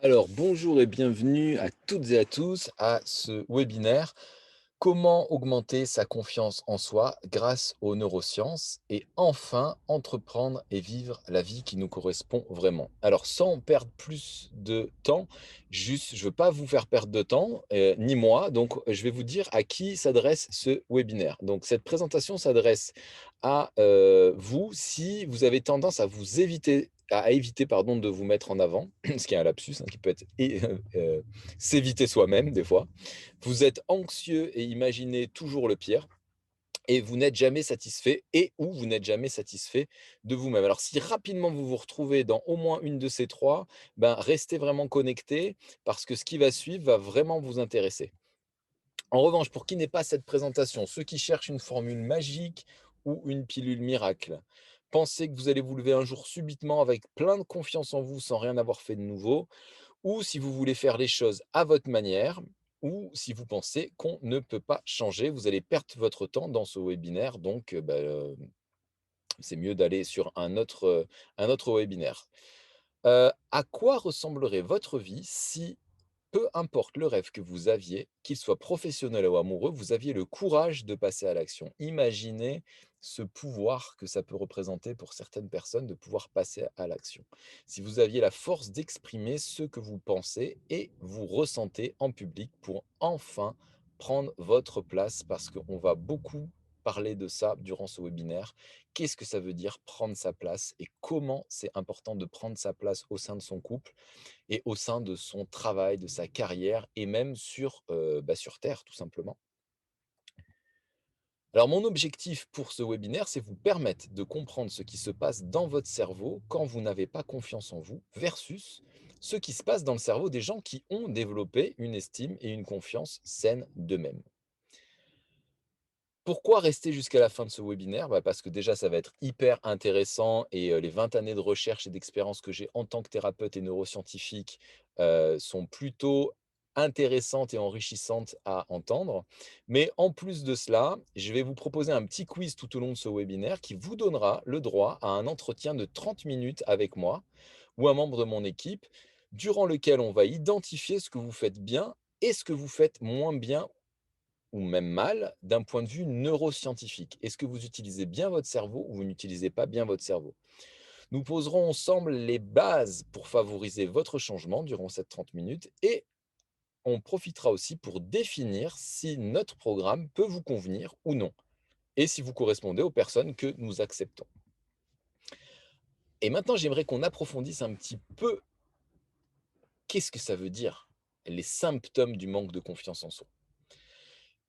Alors, bonjour et bienvenue à toutes et à tous à ce webinaire. Comment augmenter sa confiance en soi grâce aux neurosciences et enfin entreprendre et vivre la vie qui nous correspond vraiment. Alors, sans perdre plus de temps, juste, je ne veux pas vous faire perdre de temps, ni moi, donc je vais vous dire à qui s'adresse ce webinaire. Donc, cette présentation s'adresse à vous si vous avez tendance à vous éviter à éviter pardon, de vous mettre en avant, ce qui est un lapsus hein, qui peut être s'éviter soi-même des fois. Vous êtes anxieux et imaginez toujours le pire et vous n'êtes jamais satisfait et ou vous n'êtes jamais satisfait de vous-même. Alors si rapidement vous vous retrouvez dans au moins une de ces 3, ben, restez vraiment connecté parce que ce qui va suivre va vraiment vous intéresser. En revanche, pour qui n'est pas cette présentation, ceux qui cherchent une formule magique ou une pilule miracle, pensez que vous allez vous lever un jour subitement avec plein de confiance en vous sans rien avoir fait de nouveau, ou si vous voulez faire les choses à votre manière, ou si vous pensez qu'on ne peut pas changer, vous allez perdre votre temps dans ce webinaire, donc c'est mieux d'aller sur un autre webinaire. À quoi ressemblerait votre vie si, peu importe le rêve que vous aviez, qu'il soit professionnel ou amoureux, vous aviez le courage de passer à l'action? Imaginez ce pouvoir que ça peut représenter pour certaines personnes de pouvoir passer à l'action. Si vous aviez la force d'exprimer ce que vous pensez et vous ressentez en public pour enfin prendre votre place, parce qu'on va beaucoup parler de ça durant ce webinaire. Qu'est-ce que ça veut dire prendre sa place et comment c'est important de prendre sa place au sein de son couple et au sein de son travail, de sa carrière et même sur terre tout simplement. Alors mon objectif pour ce webinaire, c'est vous permettre de comprendre ce qui se passe dans votre cerveau quand vous n'avez pas confiance en vous versus ce qui se passe dans le cerveau des gens qui ont développé une estime et une confiance saine d'eux-mêmes. Pourquoi rester jusqu'à la fin de ce webinaire? Bah, parce que déjà, ça va être hyper intéressant et les 20 années de recherche et d'expérience que j'ai en tant que thérapeute et neuroscientifique, sont plutôt intéressantes et enrichissantes à entendre. Mais en plus de cela, je vais vous proposer un petit quiz tout au long de ce webinaire qui vous donnera le droit à un entretien de 30 minutes avec moi ou un membre de mon équipe, durant lequel on va identifier ce que vous faites bien et ce que vous faites moins bien ou même mal d'un point de vue neuroscientifique. Est-ce que vous utilisez bien votre cerveau ou vous n'utilisez pas bien votre cerveau? Nous poserons ensemble les bases pour favoriser votre changement durant ces 30 minutes et on profitera aussi pour définir si notre programme peut vous convenir ou non et si vous correspondez aux personnes que nous acceptons. Et maintenant, j'aimerais qu'on approfondisse un petit peu qu'est-ce que ça veut dire les symptômes du manque de confiance en soi.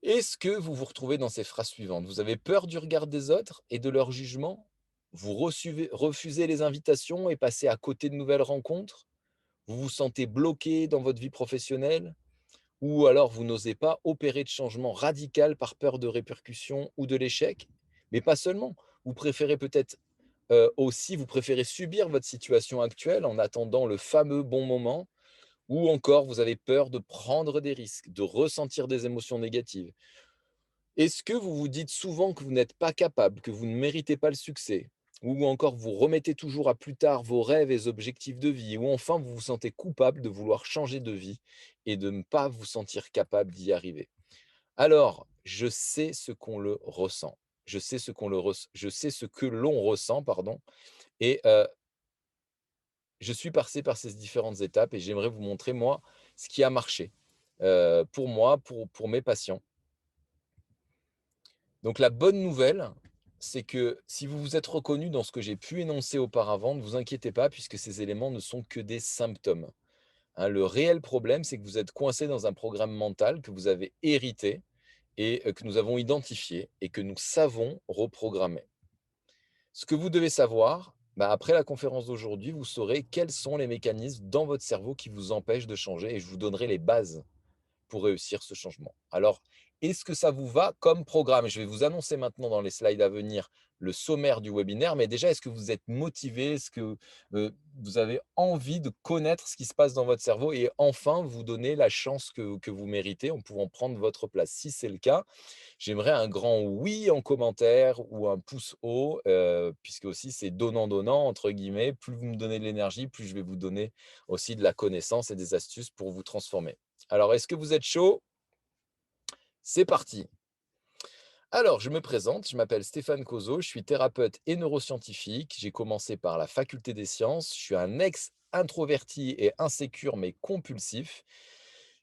Est-ce que vous vous retrouvez dans ces phrases suivantes? Vous avez peur du regard des autres et de leur jugement? Vous refusez les invitations et passez à côté de nouvelles rencontres? Vous vous sentez bloqué dans votre vie professionnelle? Ou alors vous n'osez pas opérer de changement radical par peur de répercussions ou de l'échec? Mais pas seulement. Vous préférez peut-être aussi, vous préférez subir votre situation actuelle en attendant le fameux bon moment? Ou encore vous avez peur de prendre des risques, de ressentir des émotions négatives? Est-ce que vous vous dites souvent que vous n'êtes pas capable, que vous ne méritez pas le succès? Ou encore vous remettez toujours à plus tard vos rêves et objectifs de vie? Ou enfin vous vous sentez coupable de vouloir changer de vie et de ne pas vous sentir capable d'y arriver? Alors, je sais ce qu'on le ressent. Je sais ce que l'on ressent, pardon, et je suis passé par ces différentes étapes et j'aimerais vous montrer moi ce qui a marché, pour moi, pour mes patients. Donc la bonne nouvelle, c'est que si vous vous êtes reconnu dans ce que j'ai pu énoncer auparavant, ne vous inquiétez pas puisque ces éléments ne sont que des symptômes, hein. Le réel problème, c'est que vous êtes coincé dans un programme mental que vous avez hérité et que nous avons identifié et que nous savons reprogrammer. Ce que vous devez savoir, bah, après la conférence d'aujourd'hui, vous saurez quels sont les mécanismes dans votre cerveau qui vous empêchent de changer et je vous donnerai les bases pour réussir ce changement. Alors, est-ce que ça vous va comme programme? Je vais vous annoncer maintenant dans les slides à venir le sommaire du webinaire, mais déjà, est-ce que vous êtes motivé? Est-ce que vous avez envie de connaître ce qui se passe dans votre cerveau et enfin vous donner la chance que vous méritez en pouvant prendre votre place? Si c'est le cas, j'aimerais un grand «oui» en commentaire ou un pouce haut, puisque aussi c'est «donnant-donnant» entre guillemets. Plus vous me donnez de l'énergie, plus je vais vous donner aussi de la connaissance et des astuces pour vous transformer. Alors, est-ce que vous êtes chaud? C'est parti! Alors, je me présente, je m'appelle Stéphane Cozo, je suis thérapeute et neuroscientifique. J'ai commencé par la faculté des sciences. Je suis un ex-introverti et insécure, mais compulsif.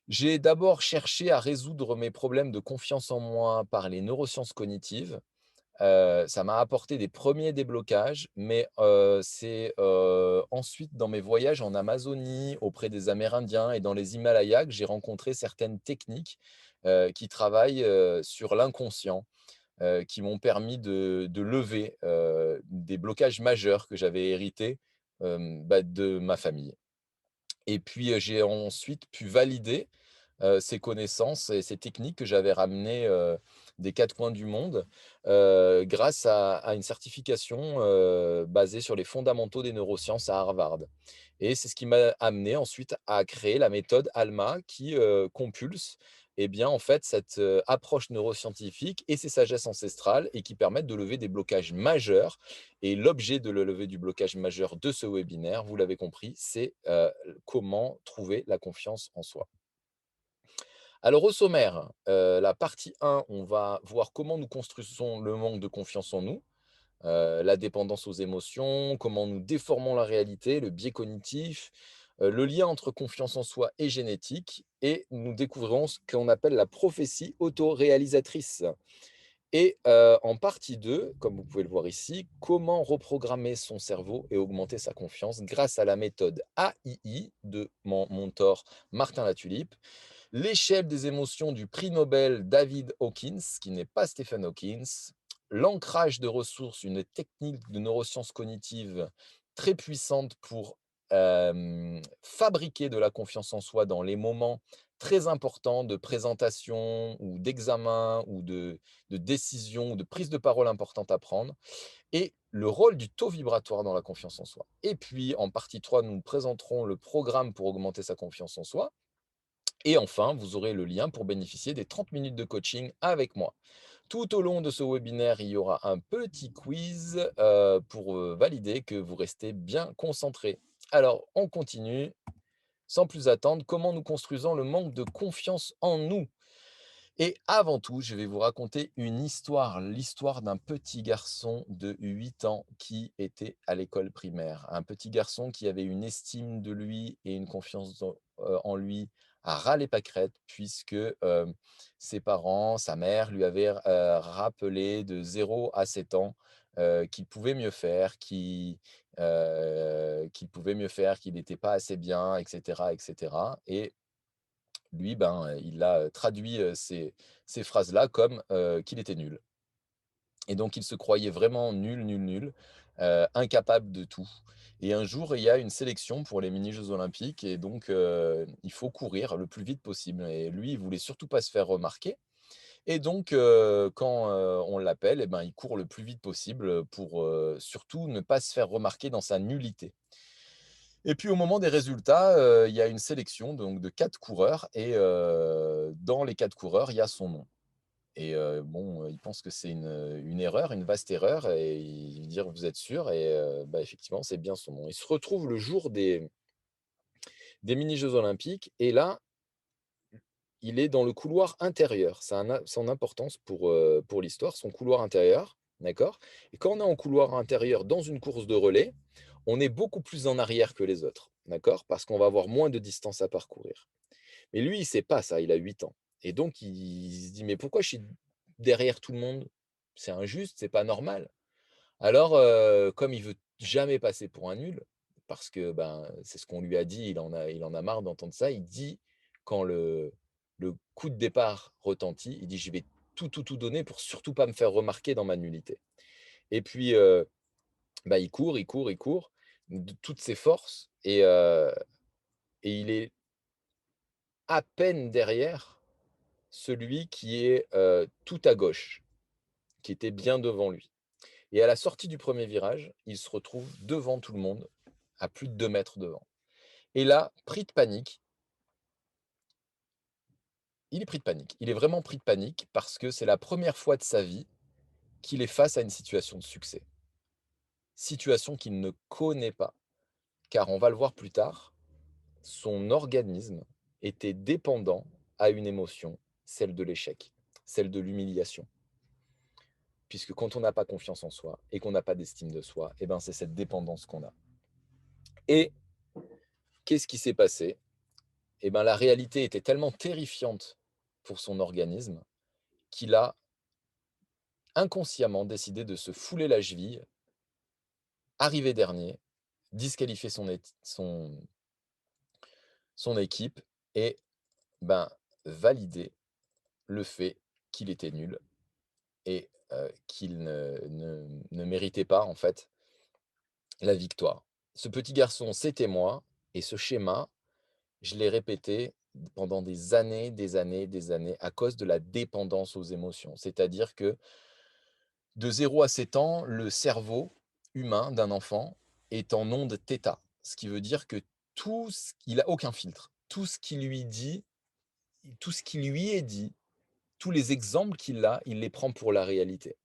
J'ai d'abord cherché à résoudre mes problèmes de confiance en moi par les neurosciences cognitives. Ça m'a apporté des premiers déblocages, mais c'est, ensuite dans mes voyages en Amazonie, auprès des Amérindiens et dans les Himalayas que j'ai rencontré certaines techniques, qui travaillent, sur l'inconscient, qui m'ont permis de lever, des blocages majeurs que j'avais hérités, de ma famille. Et puis, j'ai ensuite pu valider, ces connaissances et ces techniques que j'avais ramenées, des 4 coins du monde, grâce à une certification, basée sur les fondamentaux des neurosciences à Harvard. Et c'est ce qui m'a amené ensuite à créer la méthode ALMA qui, compulse, eh bien, en fait, cette, approche neuroscientifique et ces sagesses ancestrales et qui permettent de lever des blocages majeurs. Et l'objet de le lever du blocage majeur de ce webinaire, vous l'avez compris, c'est, comment trouver la confiance en soi. Alors au sommaire, la partie 1, on va voir comment nous construisons le manque de confiance en nous, la dépendance aux émotions, comment nous déformons la réalité, le biais cognitif, le lien entre confiance en soi et génétique et nous découvrirons ce qu'on appelle la prophétie autoréalisatrice. Et en partie 2, comme vous pouvez le voir ici, comment reprogrammer son cerveau et augmenter sa confiance grâce à la méthode AII de mon mentor Martin Latulippe, l'échelle des émotions du prix Nobel David Hawkins, qui n'est pas Stephen Hawkins, l'ancrage de ressources, une technique de neurosciences cognitives très puissante pour fabriquer de la confiance en soi dans les moments très importants de présentation ou d'examen ou de décision ou de prise de parole importante à prendre et le rôle du taux vibratoire dans la confiance en soi. Et puis en partie 3, nous présenterons le programme pour augmenter sa confiance en soi et enfin, vous aurez le lien pour bénéficier des 30 minutes de coaching avec moi. Tout au long de ce webinaire, il y aura un petit quiz, pour, valider que vous restez bien concentré. Alors, on continue, sans plus attendre, comment nous construisons le manque de confiance en nous? Et avant tout, je vais vous raconter une histoire, l'histoire d'un petit garçon de 8 ans qui était à l'école primaire. Un petit garçon qui avait une estime de lui et une confiance en lui à ras les pâquerettes puisque, ses parents, sa mère lui avaient, rappelé de 0 à 7 ans, qu'il pouvait mieux faire, qu'il pouvait mieux faire, qu'il n'était pas assez bien et cetera et cetera et lui, ben, il a, traduit, ces phrases-là comme, qu'il était nul et donc il se croyait vraiment nul, nul, nul, incapable de tout et un jour, il y a une sélection pour les mini jeux olympiques et donc il faut courir le plus vite possible et lui, il voulait surtout pas se faire remarquer et donc quand, on l'appelle et ben, il court le plus vite possible, pour, surtout ne pas se faire remarquer dans sa nullité. Et puis au moment des résultats, il y a une sélection donc de 4 coureurs et dans les 4 coureurs, il y a son nom et bon, il pense que c'est une erreur, une vaste erreur et il dit: «Vous êtes sûr?» et effectivement, c'est bien son nom. Il se retrouve le jour des mini jeux olympiques et là, il est dans le couloir intérieur. Ça a son importance pour l'histoire, son couloir intérieur, d'accord? Et quand on est en couloir intérieur dans une course de relais, on est beaucoup plus en arrière que les autres, d'accord? Parce qu'on va avoir moins de distance à parcourir. Mais lui, il sait pas ça, il a 8 ans et donc il se dit: «Mais pourquoi je suis derrière tout le monde? C'est injuste, c'est pas normal». Alors, comme il veut jamais passer pour un nul, parce que, ben, c'est ce qu'on lui a dit, il en a marre d'entendre ça, il dit quand le coup de départ retentit, il dit: «Je vais tout, tout, tout donner pour surtout pas me faire remarquer dans ma nullité» et puis, il court, il court, il court de toutes ses forces et il est à peine derrière celui qui est, tout à gauche, qui était bien devant lui. Et à la sortie du premier virage, il se retrouve devant tout le monde, à plus de 2 mètres devant. Et là, pris de panique, il est pris de panique. Il est vraiment pris de panique parce que c'est la première fois de sa vie qu'il est face à une situation de succès. Situation qu'il ne connaît pas, car on va le voir plus tard, son organisme était dépendant à une émotion, celle de l'échec, celle de l'humiliation. Puisque quand on n'a pas confiance en soi et qu'on n'a pas d'estime de soi, eh ben, c'est cette dépendance qu'on a. Et qu'est-ce qui s'est passé? Eh ben, la réalité était tellement terrifiante pour son organisme qu'il a inconsciemment décidé de se fouler la cheville, arriver dernier, disqualifier son équipe et ben, valider le fait qu'il était nul et qu'il ne méritait pas, en fait, la victoire. Ce petit garçon, c'était moi et ce schéma, je l'ai répété pendant des années, des années, des années à cause de la dépendance aux émotions. C'est-à-dire que de 0 à 7 ans, le cerveau humain d'un enfant est en onde θ, ce qui veut dire que il a aucun filtre. Tout ce qui lui est dit, tous les exemples qu'il a, il les prend pour la réalité.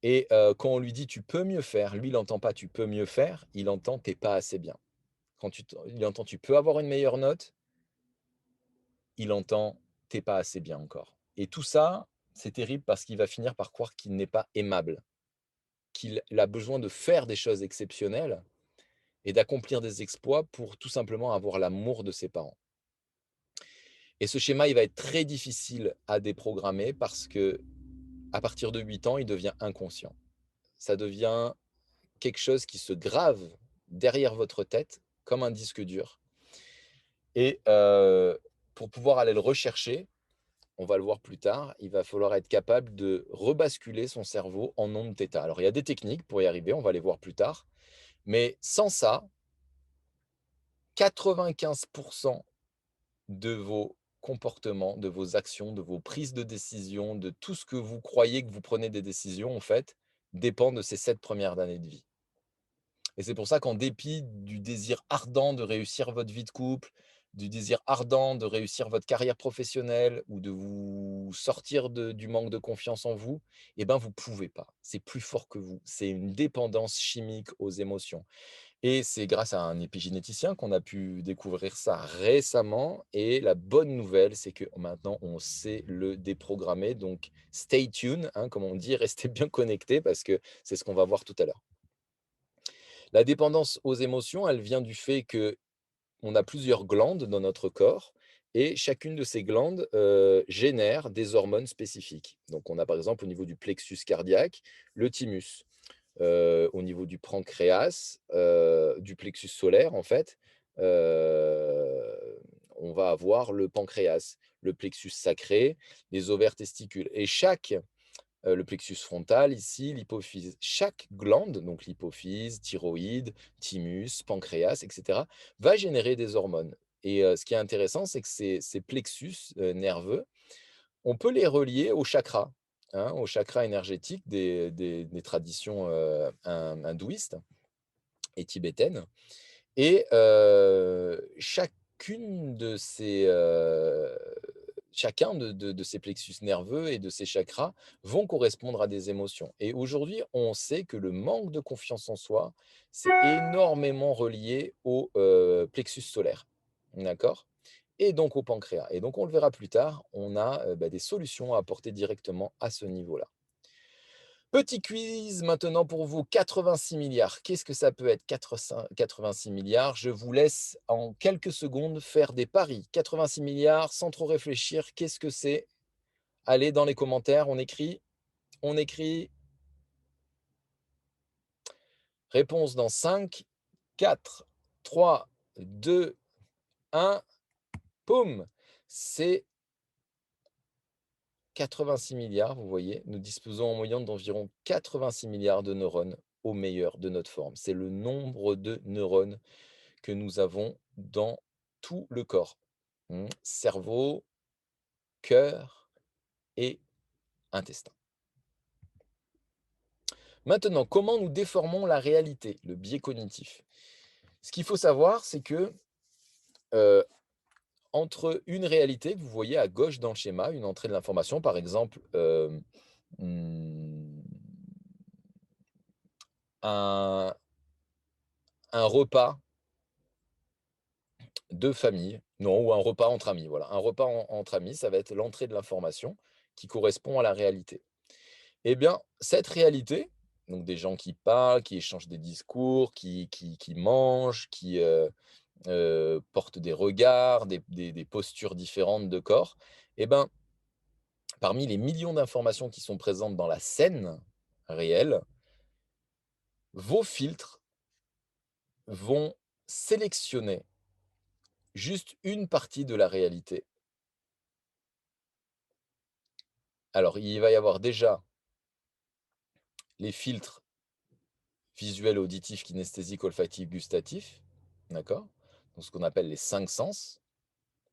Et quand on lui dit: «Tu peux mieux faire», lui, il entend pas: «Tu peux mieux faire», il entend: «Tu pas assez bien». Il entend: «Tu peux avoir une meilleure note», il entend: «Tu pas assez bien encore». Et tout ça, c'est terrible parce qu'il va finir par croire qu'il n'est pas aimable, qu'il a besoin de faire des choses exceptionnelles et d'accomplir des exploits pour tout simplement avoir l'amour de ses parents. Et ce schéma, il va être très difficile à déprogrammer parce que à partir de 8 ans, il devient inconscient. Ça devient quelque chose qui se grave derrière votre tête comme un disque dur et pour pouvoir aller le rechercher, on va le voir plus tard, il va falloir être capable de rebasculer son cerveau en ondes θ. Alors il y a des techniques pour y arriver, on va les voir plus tard, mais sans ça, 95 de vos comportements, de vos actions, de vos prises de décision, de tout ce que vous croyez que vous prenez des décisions, en fait, dépend de ces 7 premières années de vie. Et c'est pour ça qu'en dépit du désir ardent de réussir votre vie de couple, du désir ardent de réussir votre carrière professionnelle ou de vous sortir du manque de confiance en vous, eh ben, vous pouvez pas. C'est plus fort que vous. C'est une dépendance chimique aux émotions. Et c'est grâce à un épigénéticien qu'on a pu découvrir ça récemment. Et la bonne nouvelle, c'est que maintenant, on sait le déprogrammer. Donc, stay tuned, hein, comme on dit, restez bien connectés parce que c'est ce qu'on va voir tout à l'heure. La dépendance aux émotions, elle vient du fait que on a plusieurs glandes dans notre corps et chacune de ces glandes, génère des hormones spécifiques. Donc on a par exemple au niveau du plexus cardiaque, le thymus, au niveau du pancréas, du plexus solaire en fait, on va avoir le pancréas, le plexus sacré, les ovaires testicules et le plexus frontal ici, l'hypophyse. Chaque glande, donc l'hypophyse, thyroïde, thymus, pancréas, et cetera, va générer des hormones et ce qui est intéressant, c'est que ces plexus, nerveux, on peut les relier aux chakras, hein, aux chakras énergétiques des traditions, hindouistes et tibétaines et chacun de ces plexus nerveux et de ces chakras vont correspondre à des émotions. Et aujourd'hui, on sait que le manque de confiance en soi, c'est énormément relié au plexus solaire. D'accord? Et donc au pancréas. Et donc on le verra plus tard, on a des solutions à apporter directement à ce niveau-là. Petit quiz maintenant pour vous, 86 milliards. Qu'est-ce que ça peut être 86 milliards? Je vous laisse en quelques secondes faire des paris. 86 milliards, sans trop réfléchir, qu'est-ce que c'est? Allez dans les commentaires, on écrit réponse dans 5, 4, 3, 2, 1. Poum! C'est 86 milliards, vous voyez, nous disposons en moyenne d'environ 86 milliards de neurones au meilleur de notre forme. C'est le nombre de neurones que nous avons dans tout le corps. Cerveau, cœur et intestin. Maintenant, comment nous déformons la réalité, le biais cognitif? Ce qu'il faut savoir, c'est que, heu, entre une réalité que vous voyez à gauche dans le schéma, une entrée de l'information, par exemple, mmh, un repas de famille, non, ou un repas entre amis, voilà. Un repas entre amis, ça va être l'entrée de l'information qui correspond à la réalité. Eh bien, cette réalité, donc des gens qui parlent, qui échangent des discours, qui mangent, qui portent des regards, des postures différentes de corps, eh ben, parmi les millions d'informations qui sont présentes dans la scène réelle, vos filtres vont sélectionner juste une partie de la réalité. Alors, il va y avoir déjà les filtres visuels, auditifs, kinesthésiques, olfactifs, gustatifs, d'accord? Donc ce qu'on appelle les 5 sens.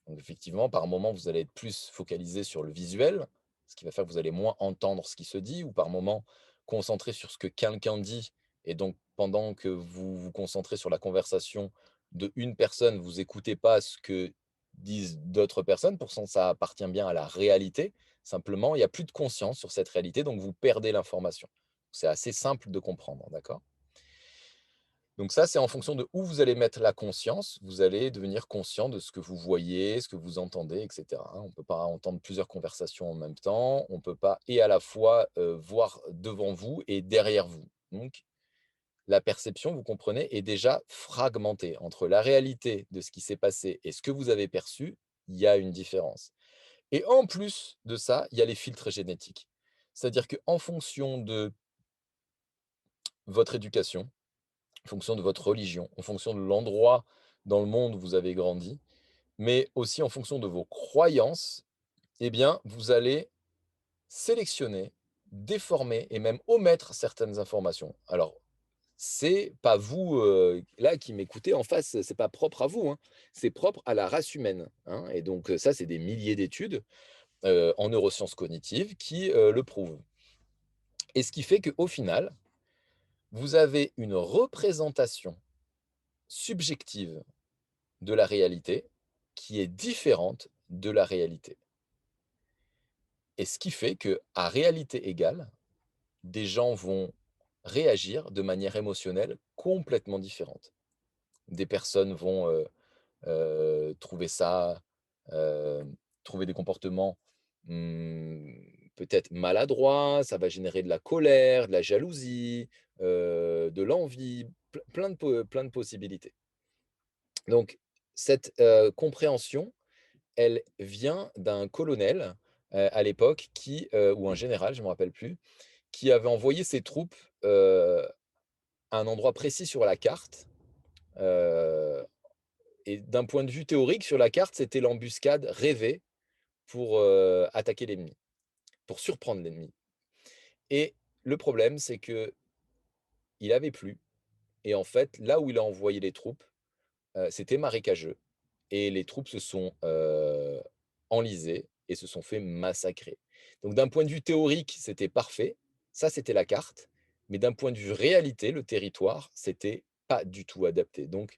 Donc effectivement, par moment, vous allez être plus focalisé sur le visuel, ce qui va faire que vous allez moins entendre ce qui se dit, ou par moment concentré sur ce que quelqu'un dit, et donc pendant que vous vous concentrez sur la conversation de une personne, vous écoutez pas ce que disent d'autres personnes, pourtant ça appartient bien à la réalité. Simplement, il y a plus de conscience sur cette réalité, donc vous perdez l'information. C'est assez simple de comprendre, d'accord? Donc ça, c'est en fonction de où vous allez mettre la conscience, vous allez devenir conscient de ce que vous voyez, ce que vous entendez, et cetera, hein. On ne peut pas entendre plusieurs conversations en même temps, on ne peut pas et à la fois, voir devant vous et derrière vous. Donc la perception, vous comprenez, est déjà fragmentée. Entre la réalité de ce qui s'est passé et ce que vous avez perçu, il y a une différence. Et en plus de ça, il y a les filtres génétiques. C'est-à-dire qu'en fonction de votre éducation, en fonction de votre religion, en fonction de l'endroit dans le monde où vous avez grandi, mais aussi en fonction de vos croyances, eh bien, vous allez sélectionner, déformer et même omettre certaines informations. Alors, c'est pas vous, là, qui m'écoutez en face, c'est pas propre à vous, hein. C'est propre à la race humaine, hein, et donc ça, c'est des milliers d'études, en neurosciences cognitives qui, le prouvent, et ce qui fait qu'au final, vous avez une représentation subjective de la réalité qui est différente de la réalité, et ce qui fait que à réalité égale, des gens vont réagir de manière émotionnelle complètement différente. Des personnes vont, trouver ça, heu, trouver des comportements, peut-être maladroits, ça va générer de la colère, de la jalousie, de l'envie, plein de possibilités. Donc cette, compréhension, elle vient d'un colonel, à l'époque qui, ou un général, je ne me rappelle plus, qui avait envoyé ses troupes, à un endroit précis sur la carte, heu et d'un point de vue théorique, sur la carte, c'était l'embuscade rêvée pour, attaquer l'ennemi, pour surprendre l'ennemi, et le problème, c'est qu'il avait plu, et en fait, là où il a envoyé les troupes, c'était marécageux, et les troupes se sont, enlisées et se sont fait massacrer. Donc d'un point de vue théorique, c'était parfait, ça c'était la carte, mais d'un point de vue réalité, le territoire, c'était pas du tout adapté. Donc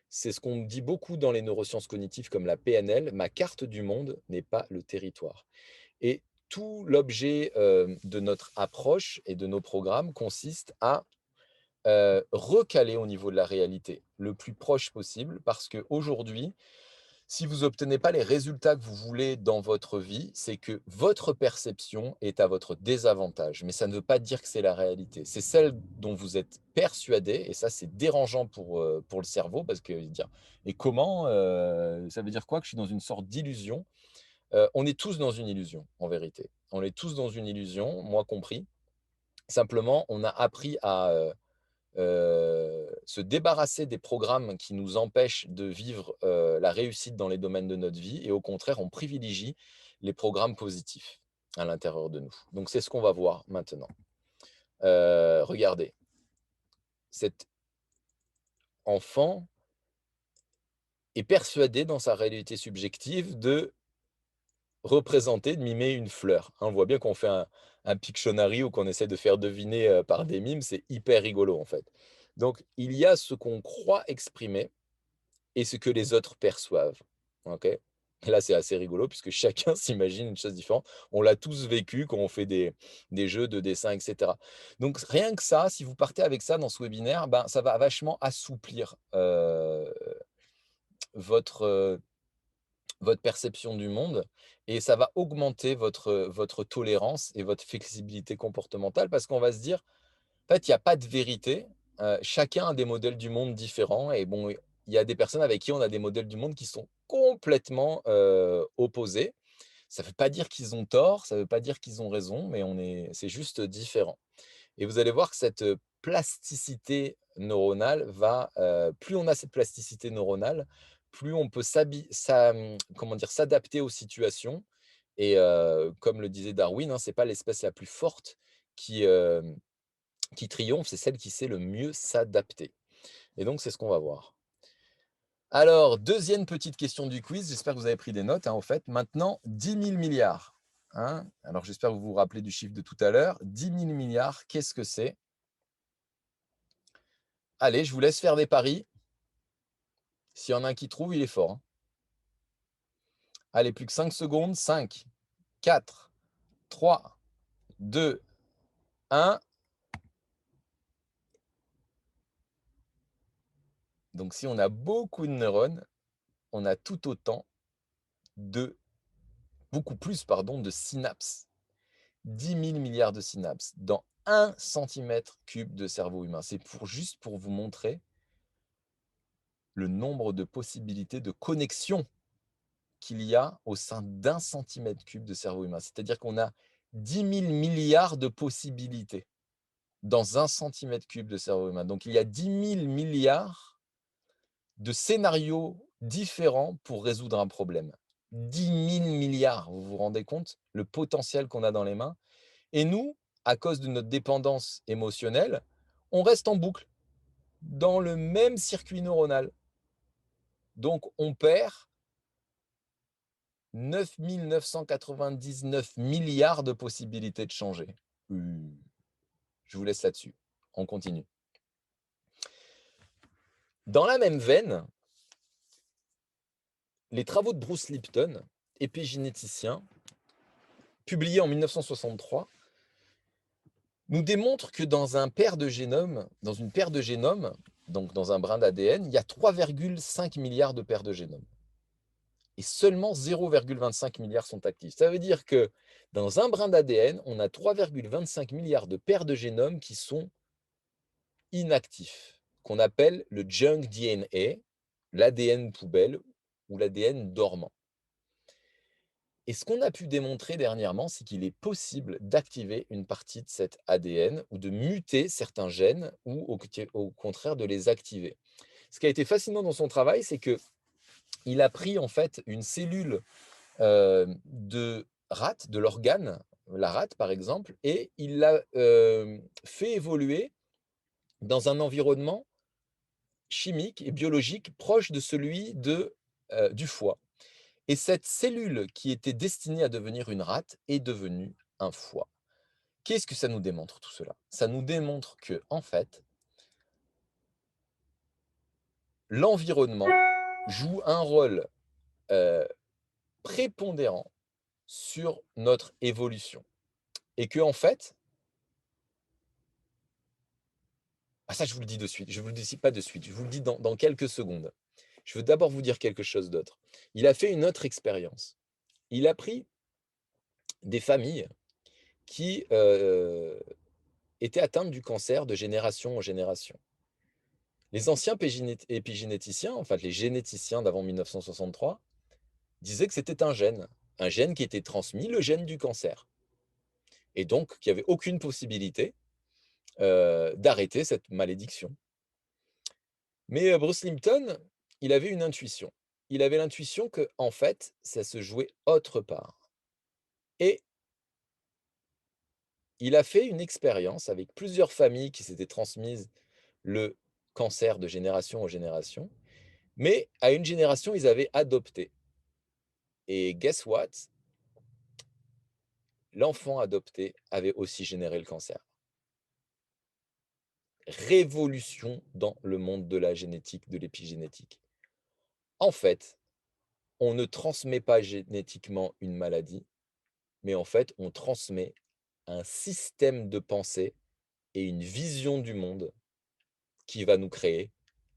c'est ce qu'on dit beaucoup dans les neurosciences cognitives comme la PNL: «Ma carte du monde n'est pas le territoire», et tout l'objet, de notre approche et de nos programmes consiste à recaler au niveau de la réalité, le plus proche possible, parce qu'aujourd'hui, si vous obtenez pas les résultats que vous voulez dans votre vie, c'est que votre perception est à votre désavantage. Mais ça ne veut pas dire que c'est la réalité. C'est celle dont vous êtes persuadé, et ça, c'est dérangeant pour le cerveau, parce qu'il va se dire: «Et comment, ça veut dire quoi que je suis dans une sorte d'illusion?» On est tous dans une illusion, en vérité. On est tous dans une illusion, moi compris. Simplement, on a appris à, se débarrasser des programmes qui nous empêchent de vivre, la réussite dans les domaines de notre vie, et au contraire, on privilégie les programmes positifs à l'intérieur de nous. Donc c'est ce qu'on va voir maintenant. Regardez, cet enfant est persuadé dans sa réalité subjective de représenter, de mimer une fleur, hein. On voit bien qu'on fait un Pictionary ou qu'on essaie de faire deviner, par des mimes, c'est hyper rigolo, en fait. Donc il y a ce qu'on croit exprimer et ce que les autres perçoivent, OK? Et là, c'est assez rigolo puisque chacun s'imagine une chose différente. On l'a tous vécu quand on fait des jeux de dessin et cetera. Donc rien que ça, si vous partez avec ça dans ce webinaire, ben, ça va vachement assouplir, votre, votre perception du monde et ça va augmenter votre tolérance et votre flexibilité comportementale parce qu'on va se dire: «En fait, il y a pas de vérité, chacun a des modèles du monde différents» et bon, il y a des personnes avec qui on a des modèles du monde qui sont complètement, opposés. Ça ne veut pas dire qu'ils ont tort, ça ne veut pas dire qu'ils ont raison, mais c'est juste différent. Et vous allez voir que cette plasticité neuronale va, plus on a cette plasticité neuronale, plus on peut comment dire? S'adapter aux situations et comme le disait Darwin, hein, c'est pas l'espèce la plus forte qui, qui triomphe, c'est celle qui sait le mieux s'adapter. Et donc c'est ce qu'on va voir. Alors, deuxième petite question du quiz, j'espère que vous avez pris des notes, hein, au fait. Maintenant, 10 000 milliards, hein. Alors j'espère que vous vous rappelez du chiffre de tout à l'heure. 10 000 milliards, qu'est-ce que c'est? Allez, je vous laisse faire des paris. S'il y en a un qui trouve, il est fort, hein. Allez, plus que 5 secondes. 5, 4, 3, 2, 1. Donc si on a beaucoup de neurones, on a tout autant de beaucoup plus, pardon, de synapses. 10 000 milliards de synapses dans 1 cm3 de cerveau humain. C'est juste pour vous montrer le nombre de possibilités de connexion qu'il y a au sein d'1 cm3 de cerveau humain. C'est-à-dire qu'on a 10 000 milliards de possibilités dans 1 cm3 de cerveau humain. Donc il y a 10 000 milliards de scénarios différents pour résoudre un problème. 10 000 milliards, vous vous rendez compte le potentiel qu'on a dans les mains? Et nous, à cause de notre dépendance émotionnelle, on reste en boucle dans le même circuit neuronal. Donc on perd 9 999 milliards de possibilités de changer. Je vous laisse là-dessus. On continue. Dans la même veine, les travaux de Bruce Lipton, épigénéticien, publiés en 1963, nous démontrent que dans une paire de génomes, donc dans un brin d'ADN, il y a 3,5 milliards de paires de génomes. Et seulement 0,25 milliards sont actifs. Ça veut dire que dans un brin d'ADN, on a 3,25 milliards de paires de génomes qui sont inactifs, qu'on appelle le junk DNA, l'ADN poubelle ou l'ADN dormant. Et ce qu'on a pu démontrer dernièrement, c'est qu'il est possible d'activer une partie de cet ADN ou de muter certains gènes ou au contraire de les activer. Ce qui a été fascinant dans son travail, c'est qu'il a pris en fait une cellule de rate, de l'organe, la rate par exemple, et il l'a fait évoluer dans un environnement chimique et biologique proche de celui du foie. Et cette cellule qui était destinée à devenir une rate est devenue un foie. Qu'est-ce que ça nous démontre tout cela? Ça nous démontre que, en fait, l'environnement joue un rôle euh, prépondérant sur notre évolution. Et que, en fait, ah ça je vous le dis de suite, je vous le dis pas de suite, je vous le dis dans quelques secondes. Je veux d'abord vous dire quelque chose d'autre. Il a fait une autre expérience. Il a pris des familles qui étaient atteintes du cancer de génération en génération. Les anciens épigénéticiens, enfin les généticiens d'avant 1963, disaient que c'était un gène qui était transmis, le gène du cancer, et donc qu'il n'y avait aucune possibilité d'arrêter cette malédiction. Mais Bruce Lipton, il avait une intuition. Il avait l'intuition que, en fait, ça se jouait autre part. Et il a fait une expérience avec plusieurs familles qui s'étaient transmises le cancer de génération en génération, mais à une génération, ils avaient adopté. Et guess what? l'enfant adopté avait aussi généré le cancer. Révolution dans le monde de la génétique, de l'épigénétique. En fait, on ne transmet pas génétiquement une maladie, mais en fait, on transmet un système de pensée et une vision du monde qui va nous créer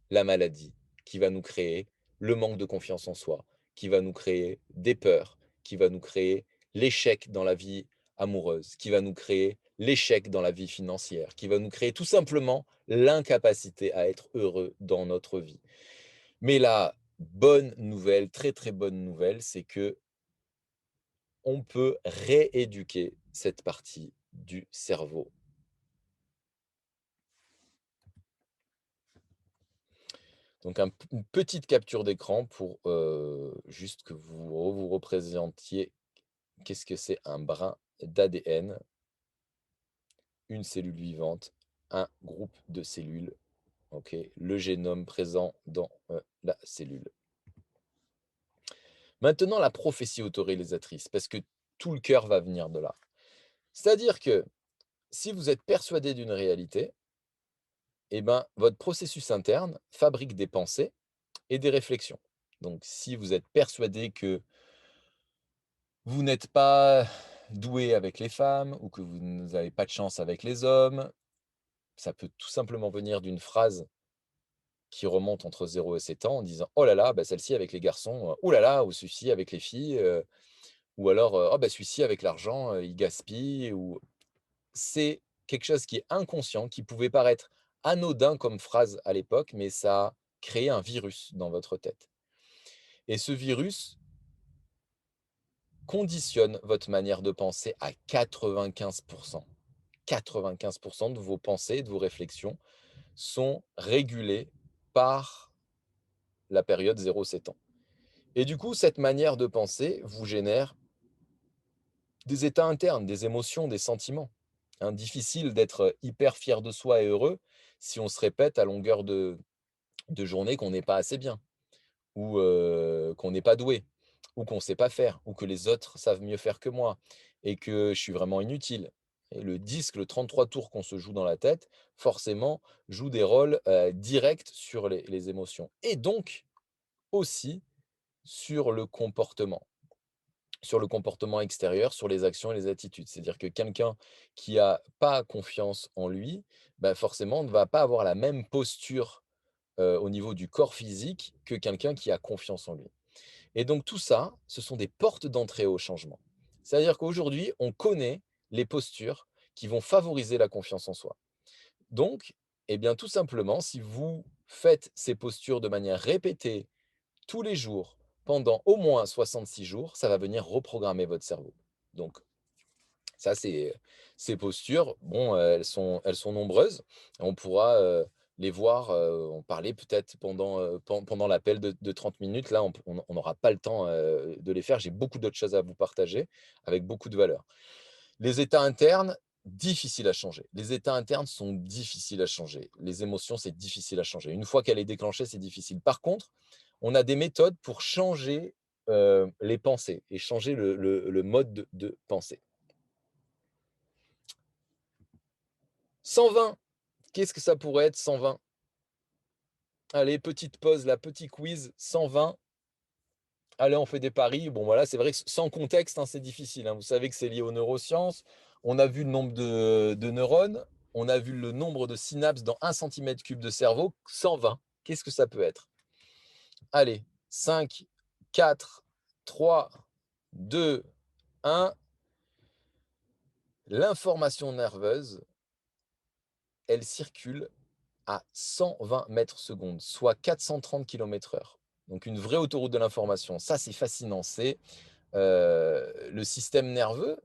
la maladie, qui va nous créer le manque de confiance en soi, qui va nous créer des peurs, qui va nous créer l'échec dans la vie amoureuse, qui va nous créer l'échec dans la vie financière, qui va nous créer tout simplement l'incapacité à être heureux dans notre vie. Mais la bonne nouvelle, très très bonne nouvelle, c'est que on peut rééduquer cette partie du cerveau. Donc une petite capture d'écran pour, juste que vous représentiez qu'est-ce que c'est un brin d'ADN, une cellule vivante, un groupe de cellules, OK? Le génome présent dans, la cellule. Maintenant la prophétie autorégulatrice, parce que tout le cœur va venir de là. C'est-à-dire que si vous êtes persuadé d'une réalité, et ben, votre processus interne fabrique des pensées et des réflexions. Donc si vous êtes persuadé que vous n'êtes pas doué avec les femmes ou que vous n'avez pas de chance avec les hommes, ça peut tout simplement venir d'une phrase qui remonte entre 0 et 7 ans en disant: «Oh là là, bah, celle-ci avec les garçons, ouh là là» ou celui-ci avec les filles, ou alors, «Oh bah, celui-ci avec l'argent, il gaspille» ou c'est quelque chose qui est inconscient, qui pouvait paraître anodin comme phrase à l'époque, mais ça a créé un virus dans votre tête et ce virus conditionne votre manière de penser à 95. 95 de vos pensées, de vos réflexions sont régulées par la période 0-7 ans. Et du coup, cette manière de penser vous génère des états internes, des émotions, des sentiments. Hein, difficile d'être hyper fier de soi et heureux si on se répète à longueur de journée qu'on n'est pas assez bien, ou qu'on n'est pas doué, ou qu'on ne sait pas faire, ou que les autres savent mieux faire que moi, et que je suis vraiment inutile. Et le disque, le 33 tours qu'on se joue dans la tête, forcément, joue des rôles directs sur les émotions. Et donc, aussi sur le comportement. Sur le comportement extérieur, sur les actions et les attitudes. C'est-à-dire que quelqu'un qui a pas confiance en lui, bah, forcément ne va pas avoir la même posture, au niveau du corps physique que quelqu'un qui a confiance en lui. Et donc tout ça, ce sont des portes d'entrée au changement. C'est-à-dire qu'aujourd'hui, on connaît les postures qui vont favoriser la confiance en soi. Donc, eh bien, tout simplement, si vous faites ces postures de manière répétée tous les jours pendant au moins 66 jours, ça va venir reprogrammer votre cerveau. Donc ça, c'est ces postures, bon, elles sont nombreuses. On pourra, les voir, en parler peut-être pendant l'appel de 30 minutes. Là, on n'aura pas le temps, de les faire. J'ai beaucoup d'autres choses à vous partager avec beaucoup de valeur. Les états internes, difficiles à changer. Les états internes sont difficiles à changer. Les émotions, c'est difficile à changer. Une fois qu'elle est déclenchée, c'est difficile. Par contre, on a des méthodes pour changer, les pensées et changer le mode de pensée. 120, qu'est-ce que ça pourrait être 120? Allez, petite pause là, petit quiz, 120. Allez, on fait des paris. Bon voilà, c'est vrai que sans contexte, hein, c'est difficile, hein. Vous savez que c'est lié aux neurosciences. On a vu le nombre de neurones, on a vu le nombre de synapses dans 1 cm3 de cerveau, 120. Qu'est-ce que ça peut être? Allez, 5, 4, 3, 2, 1. L'information nerveuse, elle circule à 120 mètres secondes, soit 430 km/h. Donc une vraie autoroute de l'information. Ça, c'est fascinant. C'est le système nerveux,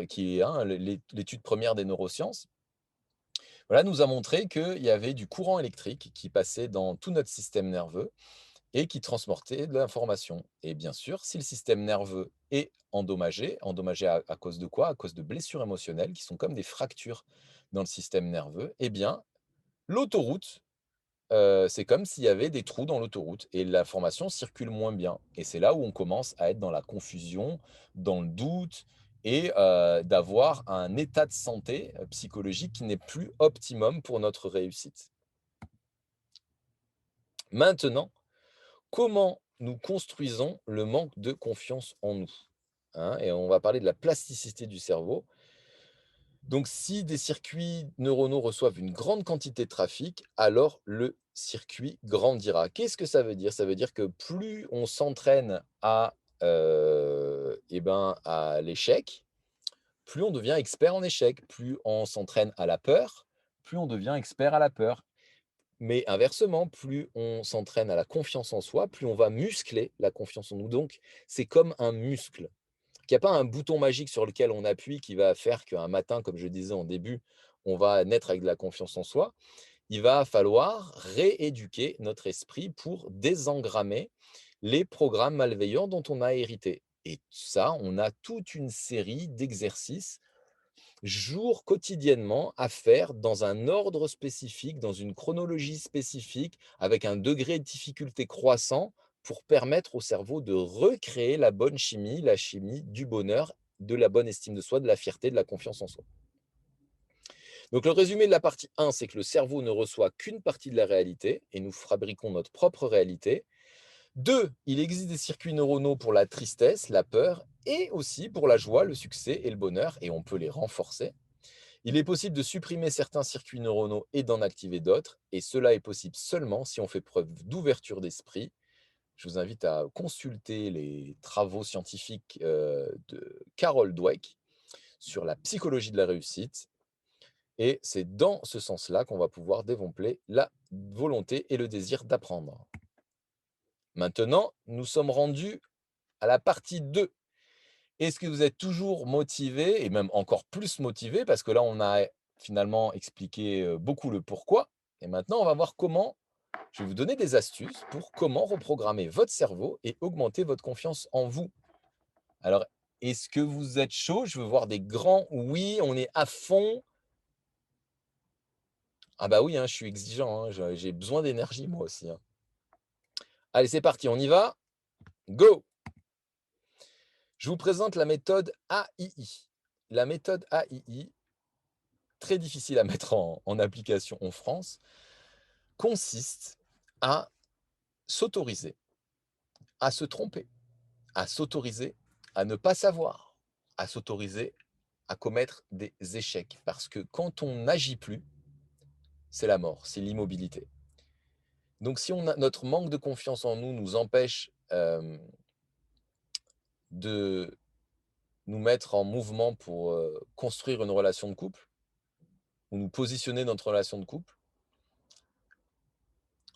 qui est hein, l'étude première des neurosciences, voilà, nous a montré qu'il y avait du courant électrique qui passait dans tout notre système nerveux et qui transportait de l'information. Et bien sûr, si le système nerveux est endommagé, endommagé à cause de quoi? À cause de blessures émotionnelles qui sont comme des fractures dans le système nerveux, eh bien, l'autoroute, c'est comme s'il y avait des trous dans l'autoroute et l'information circule moins bien et c'est là où on commence à être dans la confusion, dans le doute et d'avoir un état de santé, psychologique qui n'est plus optimum pour notre réussite. Maintenant, comment nous construisons le manque de confiance en nous? Hein, et on va parler de la plasticité du cerveau. Donc, si des circuits neuronaux reçoivent une grande quantité de trafic, alors le circuit grandira. Qu'est-ce que ça veut dire? Ça veut dire que plus on s'entraîne à l'échec, plus on devient expert en échec. Plus on s'entraîne à la peur, plus on devient expert à la peur. Mais inversement, plus on s'entraîne à la confiance en soi, plus on va muscler la confiance en nous. Donc, c'est comme un muscle. Il n'y a pas un bouton magique sur lequel on appuie qui va faire qu'un matin, comme je disais en début, on va naître avec de la confiance en soi. Il va falloir rééduquer notre esprit pour désengrammer les programmes malveillants dont on a hérité. Et ça, on a toute une série d'exercices quotidiennement à faire dans un ordre spécifique, dans une chronologie spécifique, avec un degré de difficulté croissant pour permettre au cerveau de recréer la bonne chimie, la chimie du bonheur, de la bonne estime de soi, de la fierté, de la confiance en soi. Donc le résumé de la partie 1, c'est que le cerveau ne reçoit qu'une partie de la réalité et nous fabriquons notre propre réalité. 2, il existe des circuits neuronaux pour la tristesse, la peur et aussi pour la joie, le succès et le bonheur et on peut les renforcer. Il est possible de supprimer certains circuits neuronaux et d'en activer d'autres, et cela est possible seulement si on fait preuve d'ouverture d'esprit. Je vous invite à consulter les travaux scientifiques de Carol Dweck sur la psychologie de la réussite, et c'est dans ce sens-là qu'on va pouvoir développer la volonté et le désir d'apprendre. Maintenant, nous sommes rendus à la partie 2. Est-ce que vous êtes toujours motivé et même encore plus motivé? Parce que là, on a finalement expliqué, beaucoup le pourquoi et maintenant on va voir comment je vais vous donner des astuces pour comment reprogrammer votre cerveau et augmenter votre confiance en vous. Alors, est-ce que vous êtes chaud? Je veux voir des grands oui, on est à fond. Ah bah oui, hein, je suis exigeant, hein, je j'ai besoin d'énergie moi aussi, hein. Allez, c'est parti, on y va? Go! Je vous présente la méthode AII. La méthode AII, très difficile à mettre en application en France, consiste à s'autoriser, à se tromper, à s'autoriser à ne pas savoir, à s'autoriser à commettre des échecs. Parce que quand on n'agit plus, c'est la mort, c'est l'immobilité. Donc si notre manque de confiance en nous nous empêche de nous mettre en mouvement pour construire une relation de couple, ou nous positionner dans notre relation de couple,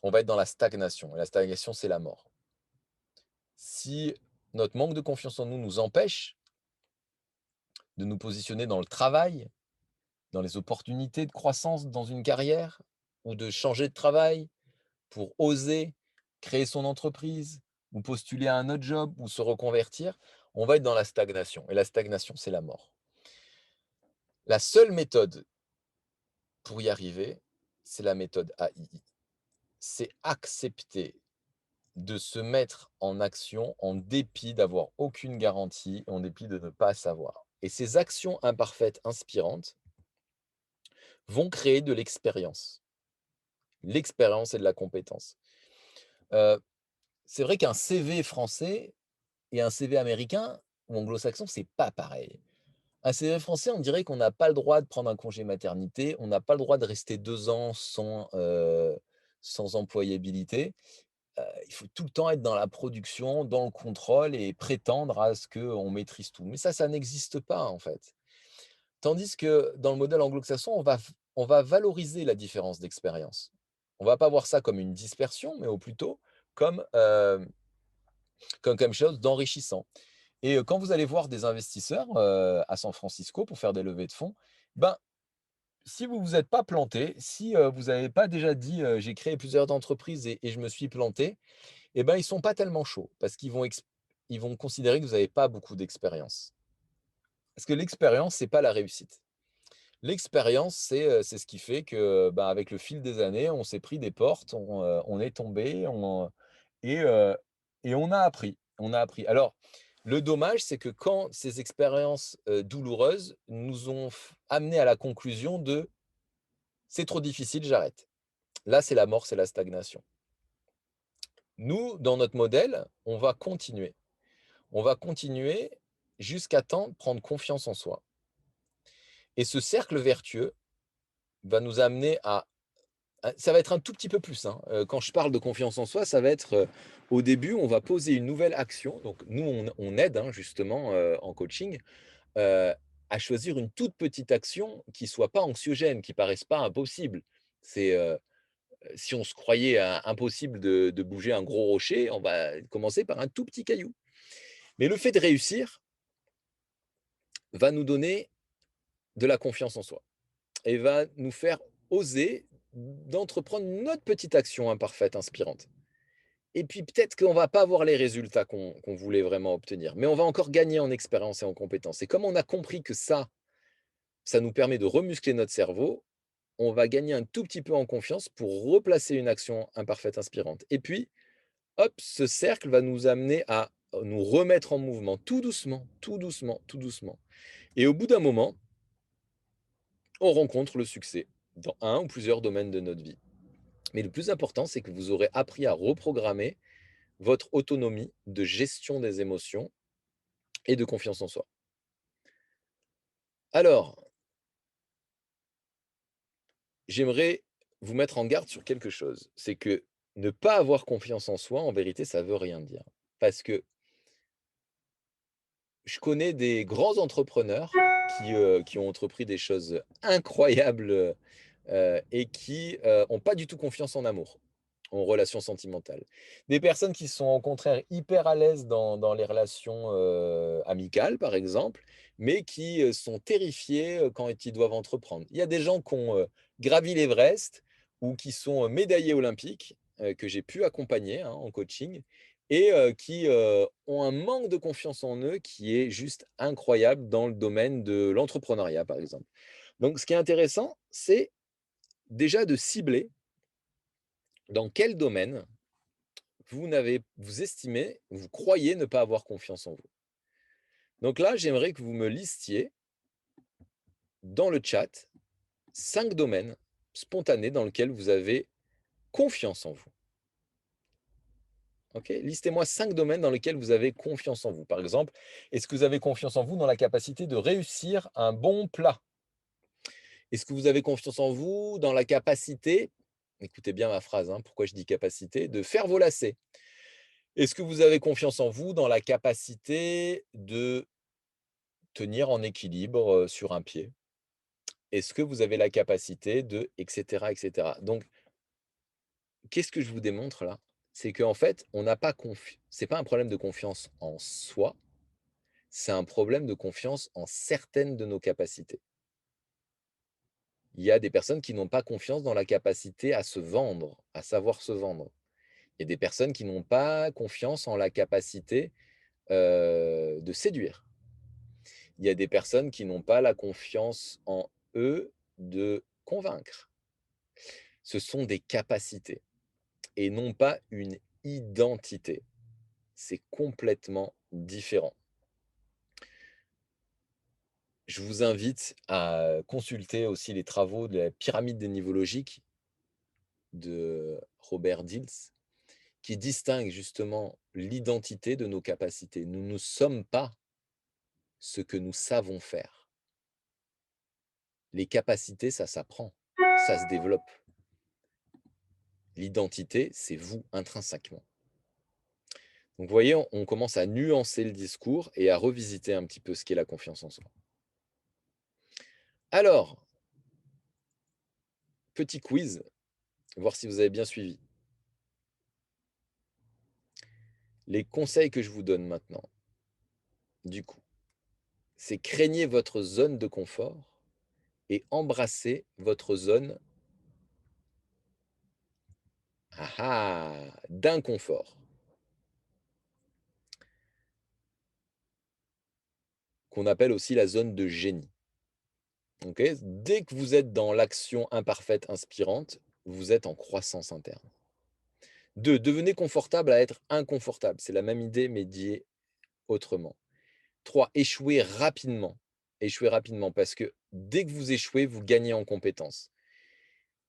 on va être dans la stagnation. Et la stagnation, c'est la mort. Si notre manque de confiance en nous nous empêche de nous positionner dans le travail, dans les opportunités de croissance dans une carrière ou de changer de travail pour oser créer son entreprise ou postuler à un autre job ou se reconvertir, on va être dans la stagnation et la stagnation, c'est la mort. La seule méthode pour y arriver, c'est la méthode AII. C'est accepter de se mettre en action en dépit d'avoir aucune garantie, en dépit de ne pas savoir. Et ces actions imparfaites inspirantes vont créer de l'expérience. L'expérience et de la compétence. Heu, c'est vrai qu'un CV français et un CV américain ou anglo-saxon, c'est pas pareil. Un CV français, on dirait qu'on n'a pas le droit de prendre un congé maternité, on n'a pas le droit de rester 2 ans sans employabilité. Il faut tout le temps être dans la production, dans le contrôle et prétendre à ce qu'on maîtrise tout. Mais ça n'existe pas, en fait. Tandis que dans le modèle anglo-saxon, on va valoriser la différence d'expérience. On va pas voir ça comme une dispersion, mais au plutôt comme, comme quelque chose d'enrichissant. Et quand vous allez voir des investisseurs, à San Francisco pour faire des levées de fonds, ben, si vous vous êtes pas planté, si, vous n'avez pas déjà dit, «J'ai créé plusieurs entreprises et je me suis planté», et ben, ils sont pas tellement chauds parce ils vont considérer que vous avez pas beaucoup d'expérience. Parce que l'expérience, c'est pas la réussite. L'expérience, c'est ce qui fait que, bah, avec le fil des années, on s'est pris des portes, on est tombé, et heu et on a appris, on a appris. Alors, Le dommage, c'est que quand ces expériences, douloureuses nous ont amenés à la conclusion de: «C'est trop difficile, j'arrête». Là, c'est la mort, c'est la stagnation. Nous, dans notre modèle, on va continuer. On va continuer jusqu'à temps de prendre confiance en soi et ce cercle vertueux va nous amener ça va être un tout petit peu plus, hein. Quand je parle de confiance en soi, ça va être, au début, on va poser une nouvelle action. Donc nous, on aide, hein, justement, en coaching, heu, à choisir une toute petite action qui soit pas anxiogène, qui paraisse pas impossible. C'est, si on se croyait impossible de bouger un gros rocher, on va commencer par un tout petit caillou. Mais le fait de réussir va nous donner de la confiance en soi et va nous faire oser d'entreprendre notre petite action imparfaite, inspirante. Et puis peut-être qu'on va pas avoir les résultats qu'on voulait vraiment obtenir, mais on va encore gagner en expérience et en compétences. Et comme on a compris que ça nous permet de remuscler notre cerveau, on va gagner un tout petit peu en confiance pour replacer une action imparfaite, inspirante. Et puis, hop, ce cercle va nous amener à nous remettre en mouvement tout doucement, tout doucement, tout doucement. Et au bout d'un moment, on rencontre le succès dans un ou plusieurs domaines de notre vie. Mais le plus important, c'est que vous aurez appris à reprogrammer votre autonomie de gestion des émotions et de confiance en soi. Alors, j'aimerais vous mettre en garde sur quelque chose, c'est que ne pas avoir confiance en soi, en vérité, ça veut rien dire. Parce que je connais des grands entrepreneurs qui ont entrepris des choses incroyables, et qui, ont pas du tout confiance en amour, en relations sentimentales. Des personnes qui sont au contraire hyper à l'aise dans les relations, amicales, par exemple, mais qui, sont terrifiées, quand ils doivent entreprendre. Il y a des gens qui ont, gravi l'Everest ou qui sont, médaillés olympiques, que j'ai pu accompagner, hein, en coaching et qui, ont un manque de confiance en eux qui est juste incroyable dans le domaine de l'entrepreneuriat, par exemple. Donc ce qui est intéressant, c'est déjà de cibler dans quel domaine vous estimez, vous croyez ne pas avoir confiance en vous. Donc là, j'aimerais que vous me listiez dans le chat 5 domaines spontanés dans lesquels vous avez confiance en vous. OK? Listez-moi 5 domaines dans lesquels vous avez confiance en vous. Par exemple, est-ce que vous avez confiance en vous dans la capacité de réussir un bon plat? Est-ce que vous avez confiance en vous dans la capacité, écoutez bien ma phrase, hein, pourquoi je dis capacité, de faire vos lacets? Est-ce que vous avez confiance en vous dans la capacité de tenir en équilibre, sur un pied? Est-ce que vous avez la capacité de et cetera et cetera? Donc qu'est-ce que je vous démontre là? C'est qu'en fait, on n'a pas c'est pas un problème de confiance en soi, c'est un problème de confiance en certaines de nos capacités. Il y a des personnes qui n'ont pas confiance dans la capacité à se vendre, à savoir se vendre. Il y a des personnes qui n'ont pas confiance en la capacité, de séduire. Il y a des personnes qui n'ont pas la confiance en eux de convaincre. Ce sont des capacités et non pas une identité. C'est complètement différent. Je vous invite à consulter aussi les travaux de la pyramide des niveaux logiques de Robert Dills, qui distingue justement l'identité de nos capacités. Nous ne sommes pas ce que nous savons faire. Les capacités, ça s'apprend, ça se développe. L'identité, c'est vous intrinsèquement. Donc vous voyez, on commence à nuancer le discours et à revisiter un petit peu ce qu'est la confiance en soi. Alors, petit quiz, voir si vous avez bien suivi. Les conseils que je vous donne maintenant, du coup, c'est craignez votre zone de confort et embrassez votre zone d'inconfort, qu'on appelle aussi la zone de génie. OK? Dès que vous êtes dans l'action imparfaite inspirante, vous êtes en croissance interne. 2, devenez confortable à être inconfortable. C'est la même idée, mais autrement. 3, échouer rapidement. Échouer rapidement parce que dès que vous échouez, vous gagnez en compétences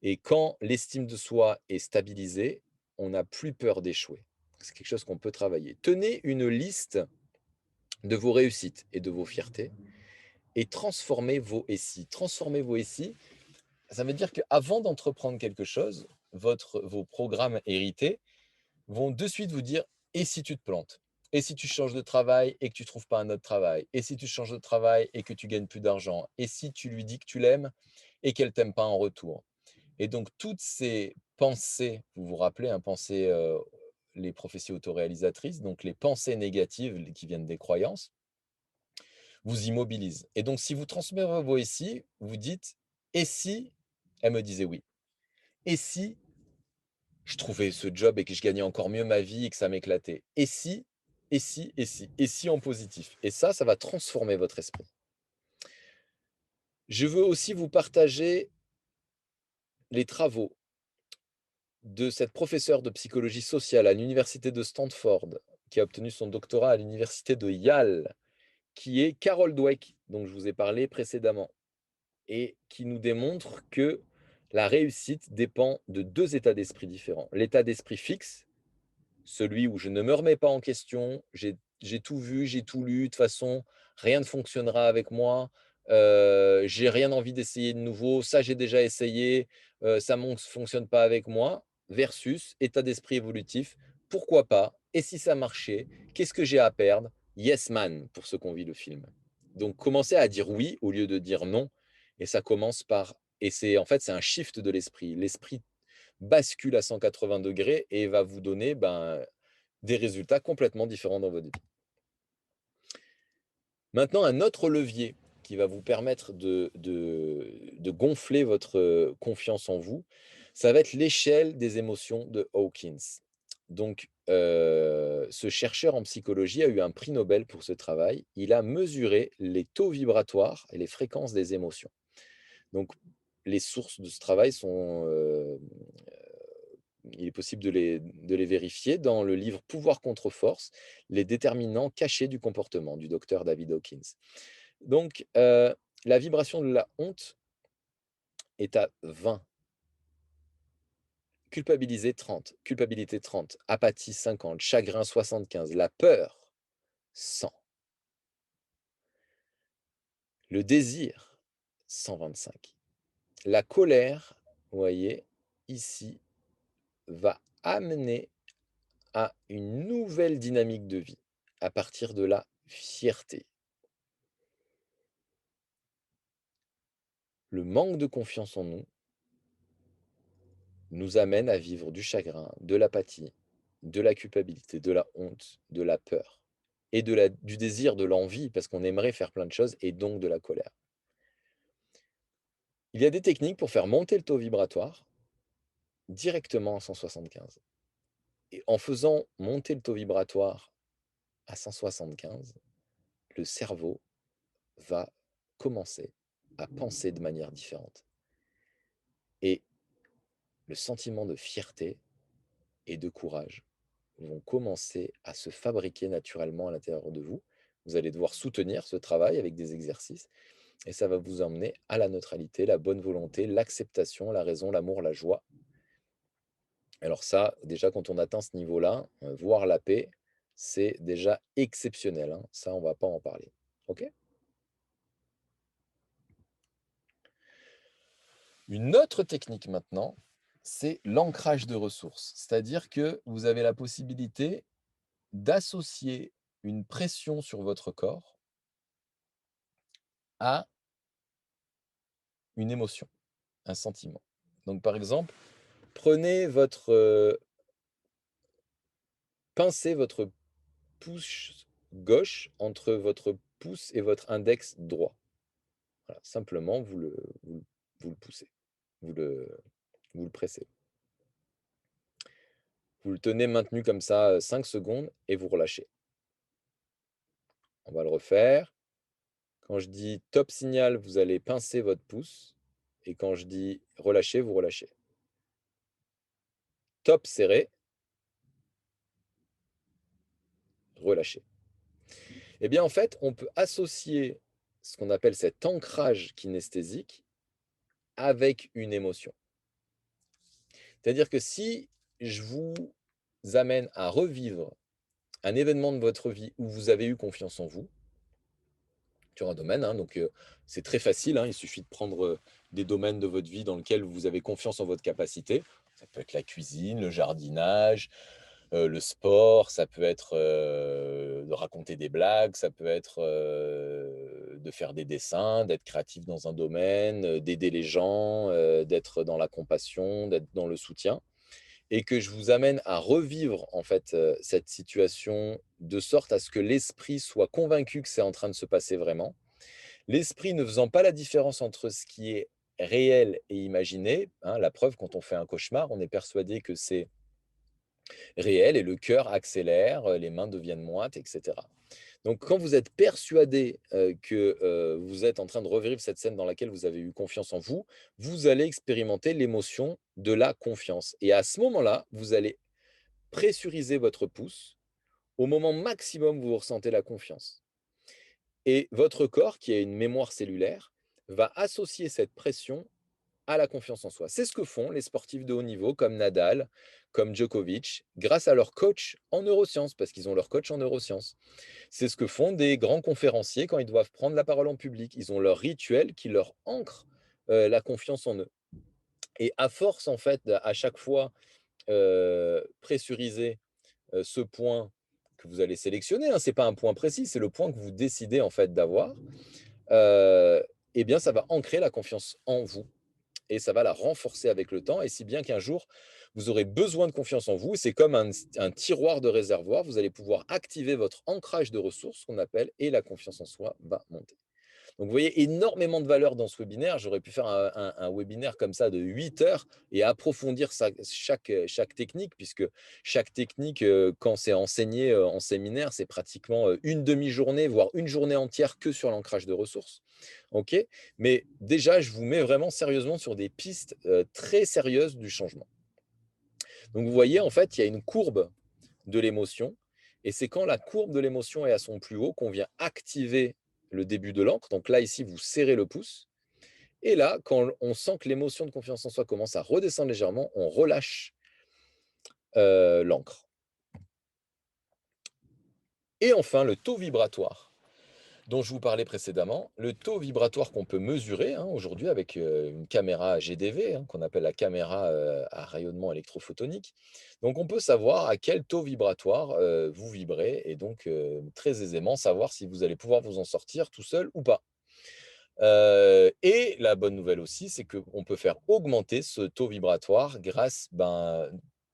et quand l'estime de soi est stabilisée, on n'a plus peur d'échouer. C'est quelque chose qu'on peut travailler. Tenez une liste de vos réussites et de vos fiertés et transformez vos «et si». Transformez vos «et si», ça veut dire qu'avant d'entreprendre quelque chose, vos programmes hérités vont de suite vous dire: «Et si tu te plantes? Et si tu changes de travail et que tu trouves pas un autre travail? Et si tu changes de travail et que tu gagnes plus d'argent? Et si tu lui dis que tu l'aimes et qu'elle t'aime pas en retour?» Et donc toutes ces pensées, vous vous rappelez, hein, pensées, les prophéties autoréalisatrices, donc les pensées négatives qui viennent des croyances, vous immobilisent. Et donc si vous transmettez vos «et si», vous dites: «Et si elle me disait oui? Et si je trouvais ce job et que je gagnais encore mieux ma vie et que ça m'éclatait? Et si, et si, et si, et si en positif?» Et ça va transformer votre esprit. Je veux aussi vous partager les travaux de cette professeure de psychologie sociale à l'université de Stanford, qui a obtenu son doctorat à l'université de Yale, qui est Carol Dweck, dont je vous ai parlé précédemment, et qui nous démontre que la réussite dépend de 2 états d'esprit différents. L'état d'esprit fixe, celui où je ne me remets pas en question, j'ai tout vu, j'ai tout lu, de toute façon, rien ne fonctionnera avec moi, j'ai rien envie d'essayer de nouveau, ça j'ai déjà essayé, ça fonctionne pas avec moi, versus état d'esprit évolutif, pourquoi pas? Et si ça marchait? Qu'est-ce que j'ai à perdre? Yes man, pour ceux qui ont vu le film. Donc commencez à dire oui au lieu de dire non et ça commence par et c'est en fait, c'est un shift de l'esprit. L'esprit bascule à 180 degrés et va vous donner, ben, des résultats complètement différents dans votre vie. Maintenant, un autre levier qui va vous permettre de gonfler votre, confiance en vous, ça va être l'échelle des émotions de Hawkins. Donc, ce chercheur en psychologie a eu un prix Nobel pour ce travail. Il a mesuré les taux vibratoires et les fréquences des émotions. Donc les sources de ce travail sont, il est possible de les vérifier dans le livre «Pouvoir contre force, les déterminants cachés du comportement» du docteur David Hawkins. Donc, la vibration de la honte est à 20, culpabilité 30, apathie 50, chagrin 75, la peur 100, le désir 125. La colère, vous voyez, ici, va amener à une nouvelle dynamique de vie, à partir de la fierté. Le manque de confiance en nous amène à vivre du chagrin, de l'apathie, de la culpabilité, de la honte, de la peur et du désir, de l'envie, parce qu'on aimerait faire plein de choses et donc de la colère. Il y a des techniques pour faire monter le taux vibratoire directement à 175. Et en faisant monter le taux vibratoire à 175, le cerveau va commencer à penser de manière différente. Et le sentiment de fierté et de courage vont commencer à se fabriquer naturellement à l'intérieur de vous. Vous allez devoir soutenir ce travail avec des exercices et ça va vous emmener à la neutralité, la bonne volonté, l'acceptation, la raison, l'amour, la joie. Alors ça, déjà quand on atteint ce niveau-là, voir la paix, c'est déjà exceptionnel, hein. Ça, on va pas en parler. OK? Une autre technique maintenant, c'est l'ancrage de ressources. C'est-à-dire que vous avez la possibilité d'associer une pression sur votre corps à une émotion, un sentiment. Donc par exemple, prenez pincez votre pouce gauche entre votre pouce et votre index droit. Voilà, simplement vous le poussez, vous le vous le pressez. Vous le tenez maintenu comme ça, 5 secondes et vous relâchez. On va le refaire. Quand je dis top signal, vous allez pincer votre pouce et quand je dis relâcher, vous relâchez. Top serré, relâchez. Eh bien, en fait, on peut associer ce qu'on appelle cet ancrage kinesthésique avec une émotion. C'est-à-dire que si je vous amène à revivre un événement de votre vie où vous avez eu confiance en vous, sur un domaine, hein, donc c'est très facile, hein, il suffit de prendre, des domaines de votre vie dans lesquels vous avez confiance en votre capacité. Ça peut être la cuisine, le jardinage, le sport, ça peut être, de raconter des blagues, ça peut être, de faire des dessins, d'être créatif dans un domaine, d'aider les gens, d'être dans la compassion, d'être dans le soutien et que je vous amène à revivre en fait, cette situation de sorte à ce que l'esprit soit convaincu que c'est en train de se passer vraiment. L'esprit ne faisant pas la différence entre ce qui est réel et imaginé, hein, la preuve quand on fait un cauchemar, on est persuadé que c'est réel et le cœur accélère, les mains deviennent moites et cetera. Donc quand vous êtes persuadé, que, vous êtes en train de revivre cette scène dans laquelle vous avez eu confiance en vous, vous allez expérimenter l'émotion de la confiance et à ce moment-là, vous allez pressuriser votre pouce. Au moment maximum où vous ressentez la confiance et votre corps, qui a une mémoire cellulaire, va associer cette pression à la confiance en soi. C'est ce que font les sportifs de haut niveau comme Nadal, comme Djokovic, grâce à leur coach en neurosciences, parce qu'ils ont leur coach en neurosciences. C'est ce que font des grands conférenciers quand ils doivent prendre la parole en public. Ils ont leur rituel qui leur ancre la confiance en eux. Et à force, en fait, à chaque fois pressuriser ce point que vous allez sélectionner, hein, c'est pas un point précis, c'est le point que vous décidez en fait d'avoir, heu, et bien ça va ancrer la confiance en vous et ça va la renforcer avec le temps et si bien qu'un jour, vous aurez besoin de confiance en vous. C'est comme un tiroir de réservoir, vous allez pouvoir activer votre ancrage de ressources qu'on appelle et la confiance en soi va monter. Donc, vous voyez énormément de valeur dans ce webinaire. J'aurais pu faire un webinaire comme ça de 8 heures et approfondir chaque technique, puisque chaque technique, quand c'est enseigné en séminaire, c'est pratiquement une demi-journée, voire une journée entière que sur l'ancrage de ressources. OK. Mais déjà, je vous mets vraiment sérieusement sur des pistes très sérieuses du changement. Donc, vous voyez, en fait, il y a une courbe de l'émotion. Et c'est quand la courbe de l'émotion est à son plus haut qu'on vient activer le début de l'encre. Donc là, ici, vous serrez le pouce. Et là, quand on sent que l'émotion de confiance en soi commence à redescendre légèrement, on relâche l'encre. Et enfin, le taux vibratoire dont je vous parlais précédemment, le taux vibratoire qu'on peut mesurer hein, aujourd'hui avec une caméra GDV, hein, qu'on appelle la caméra à rayonnement électrophotonique. Donc on peut savoir à quel taux vibratoire vous vibrez et donc très aisément savoir si vous allez pouvoir vous en sortir tout seul ou pas. Et la bonne nouvelle aussi, c'est qu'on peut faire augmenter ce taux vibratoire grâce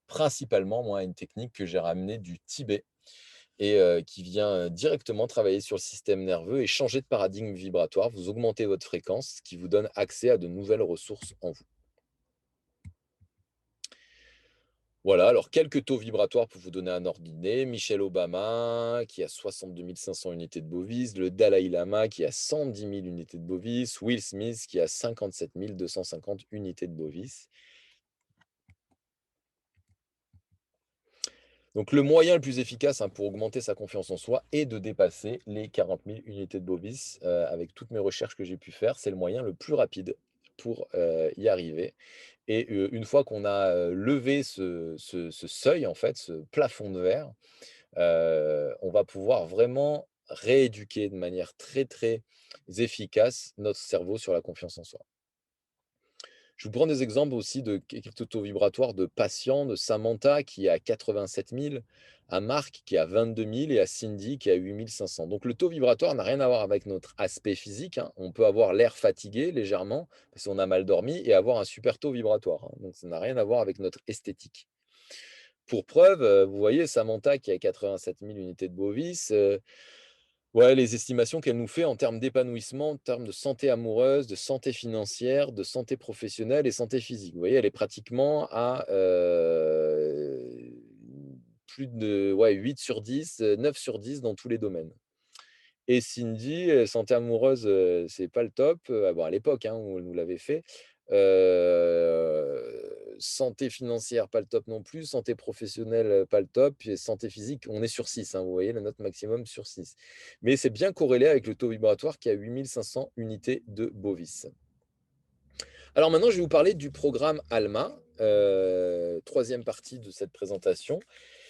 principalement moi, à une technique que j'ai ramenée du Tibet et qui vient, directement travailler sur le système nerveux et changer de paradigme vibratoire. Vous augmentez votre fréquence, ce qui vous donne accès à de nouvelles ressources en vous. Voilà, alors quelques taux vibratoires pour vous donner un ordre d'idée. Michelle Obama qui a 62 500 unités de bovis, le Dalai Lama qui a 110 000 unités de bovis, Will Smith qui a 57 250 unités de bovis. Donc le moyen le plus efficace, hein, pour augmenter sa confiance en soi est de dépasser les 40 000 unités de bovis, avec toutes mes recherches que j'ai pu faire, c'est le moyen le plus rapide pour, y arriver et une fois qu'on a, levé ce seuil, en fait, ce plafond de verre, on va pouvoir vraiment rééduquer de manière très, très efficace notre cerveau sur la confiance en soi. Je vous prends des exemples aussi de quelques taux vibratoires de patients, de Samantha qui est à 87 000, à Marc qui est à 22 000 et à Cindy qui est à 8 500. Donc le taux vibratoire n'a rien à voir avec notre aspect physique, hein. On peut avoir l'air fatigué légèrement parce qu'on a mal dormi et avoir un super taux vibratoire, hein. Donc ça n'a rien à voir avec notre esthétique. Pour preuve, vous voyez Samantha qui a 87 000 unités de bovis, ouais, les estimations qu'elle nous fait en termes d'épanouissement, en termes de santé amoureuse, de santé financière, de santé professionnelle et santé physique. Vous voyez, elle est pratiquement à, plus de ouais, 8 sur 10, 9 sur 10 dans tous les domaines. Et Cindy, santé amoureuse, c'est pas le top, ah bon à l'époque, hein, où elle nous l'avait fait, santé financière, pas le top non plus, santé professionnelle, pas le top et santé physique, on est sur 6, hein, vous voyez la note maximum sur 6. Mais c'est bien corrélé avec le taux vibratoire qui est à 8 500 unités de Bovis. Alors maintenant, je vais vous parler du programme ALMA, 3e partie de cette présentation,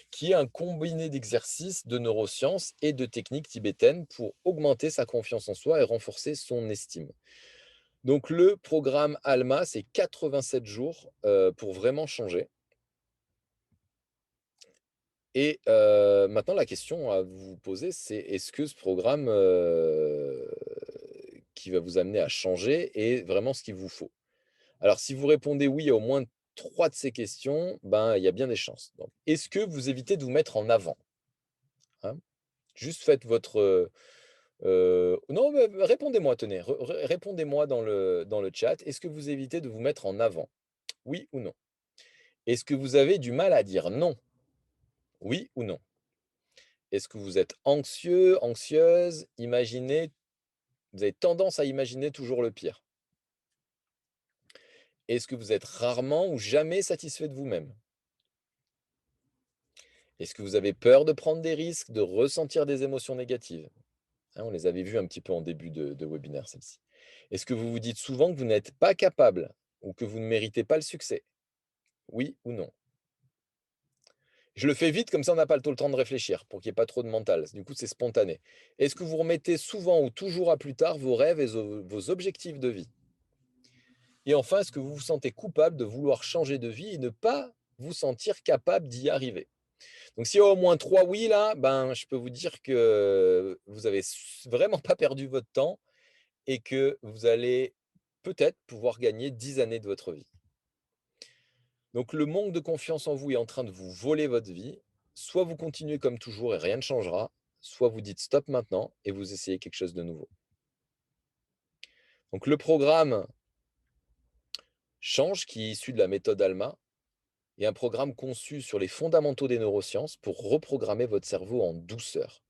qui est un combiné d'exercices, de neurosciences et de techniques tibétaines pour augmenter sa confiance en soi et renforcer son estime. Donc le programme ALMA, c'est 87 jours, pour vraiment changer et maintenant la question à vous poser, c'est est-ce que ce programme, qui va vous amener à changer est vraiment ce qu'il vous faut? Alors si vous répondez «oui» à au moins 3 de ces questions, ben, il y a bien des chances. Donc est-ce que vous évitez de vous mettre en avant? Hein? Juste faites votre, non, mais répondez-moi, tenez, répondez-moi dans le chat. Est-ce que vous évitez de vous mettre en avant? Oui ou non? Est-ce que vous avez du mal à dire non? Oui ou non? Est-ce que vous êtes anxieux, anxieuse? Vous avez tendance à imaginer toujours le pire? Est-ce que vous êtes rarement ou jamais satisfait de vous-même? Est-ce que vous avez peur de prendre des risques, de ressentir des émotions négatives? Hein, on les avait vues un petit peu en début de webinaire, celles-ci. Est-ce que vous vous dites souvent que vous n'êtes pas capable ou que vous ne méritez pas le succès? Oui ou non? Je le fais vite, comme ça on n'a pas le temps de réfléchir, pour qu'il n'y ait pas trop de mental. Du coup, c'est spontané. Est-ce que vous remettez souvent ou toujours à plus tard vos rêves et vos objectifs de vie? Et enfin, est-ce que vous vous sentez coupable de vouloir changer de vie et ne pas vous sentir capable d'y arriver? Donc s'il y a au moins 3 oui là, ben, je peux vous dire que vous avez vraiment pas perdu votre temps et que vous allez peut-être pouvoir gagner 10 années de votre vie. Donc le manque de confiance en vous est en train de vous voler votre vie. Soit vous continuez comme toujours et rien ne changera, soit vous dites stop maintenant et vous essayez quelque chose de nouveau. Donc le programme Change, qui est issu de la méthode ALMA, est un programme conçu sur les fondamentaux des neurosciences pour reprogrammer votre cerveau en douceur.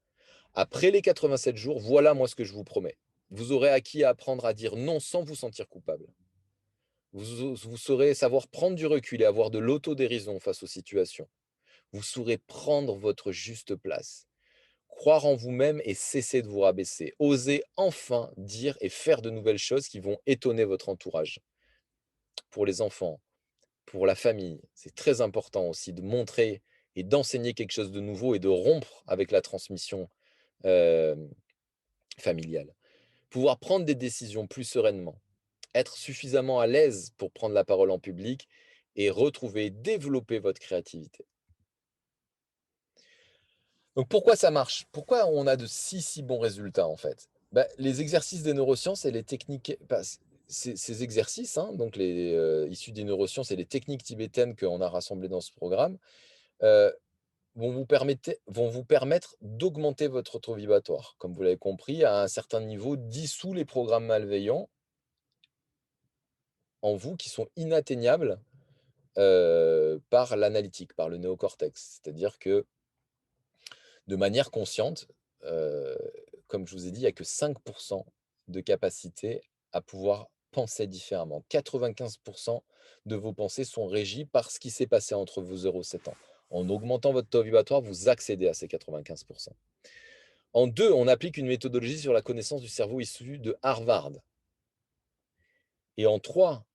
Après les 87 jours, voilà moi ce que je vous promets. Vous aurez acquis à apprendre à dire non sans vous sentir coupable. Vous saurez savoir prendre du recul et avoir de l'autodérision face aux situations. Vous saurez prendre votre juste place. Croire en vous-même et cesser de vous rabaisser. Osez enfin dire et faire de nouvelles choses qui vont étonner votre entourage. Pour les enfants, pour la famille, c'est très important aussi de montrer et d'enseigner quelque chose de nouveau et de rompre avec la transmission euh, familiale. Pouvoir prendre des décisions plus sereinement, être suffisamment à l'aise pour prendre la parole en public et retrouver, développer votre créativité. Donc pourquoi ça marche? Pourquoi on a de si bons résultats en fait? Bah, les exercices des neurosciences et les techniques, bah, ces exercices, hein, donc issus des neurosciences et les techniques tibétaines qu'on a rassemblées dans ce programme, euh, vont vous permettre d'augmenter votre taux vibratoire. Comme vous l'avez compris, à un certain niveau, dissout les programmes malveillants en vous qui sont inatteignables par l'analytique, par le néocortex. C'est-à-dire que de manière consciente, heu, comme je vous ai dit, il y a que 5 de capacité à pouvoir penser différemment. 95 de vos pensées sont régies par ce qui s'est passé entre vos 0 et 7 ans. En augmentant votre taux vibratoire, vous accédez à ces 95. En 2, on applique une méthodologie sur la connaissance du cerveau issue de Harvard. Et en 3,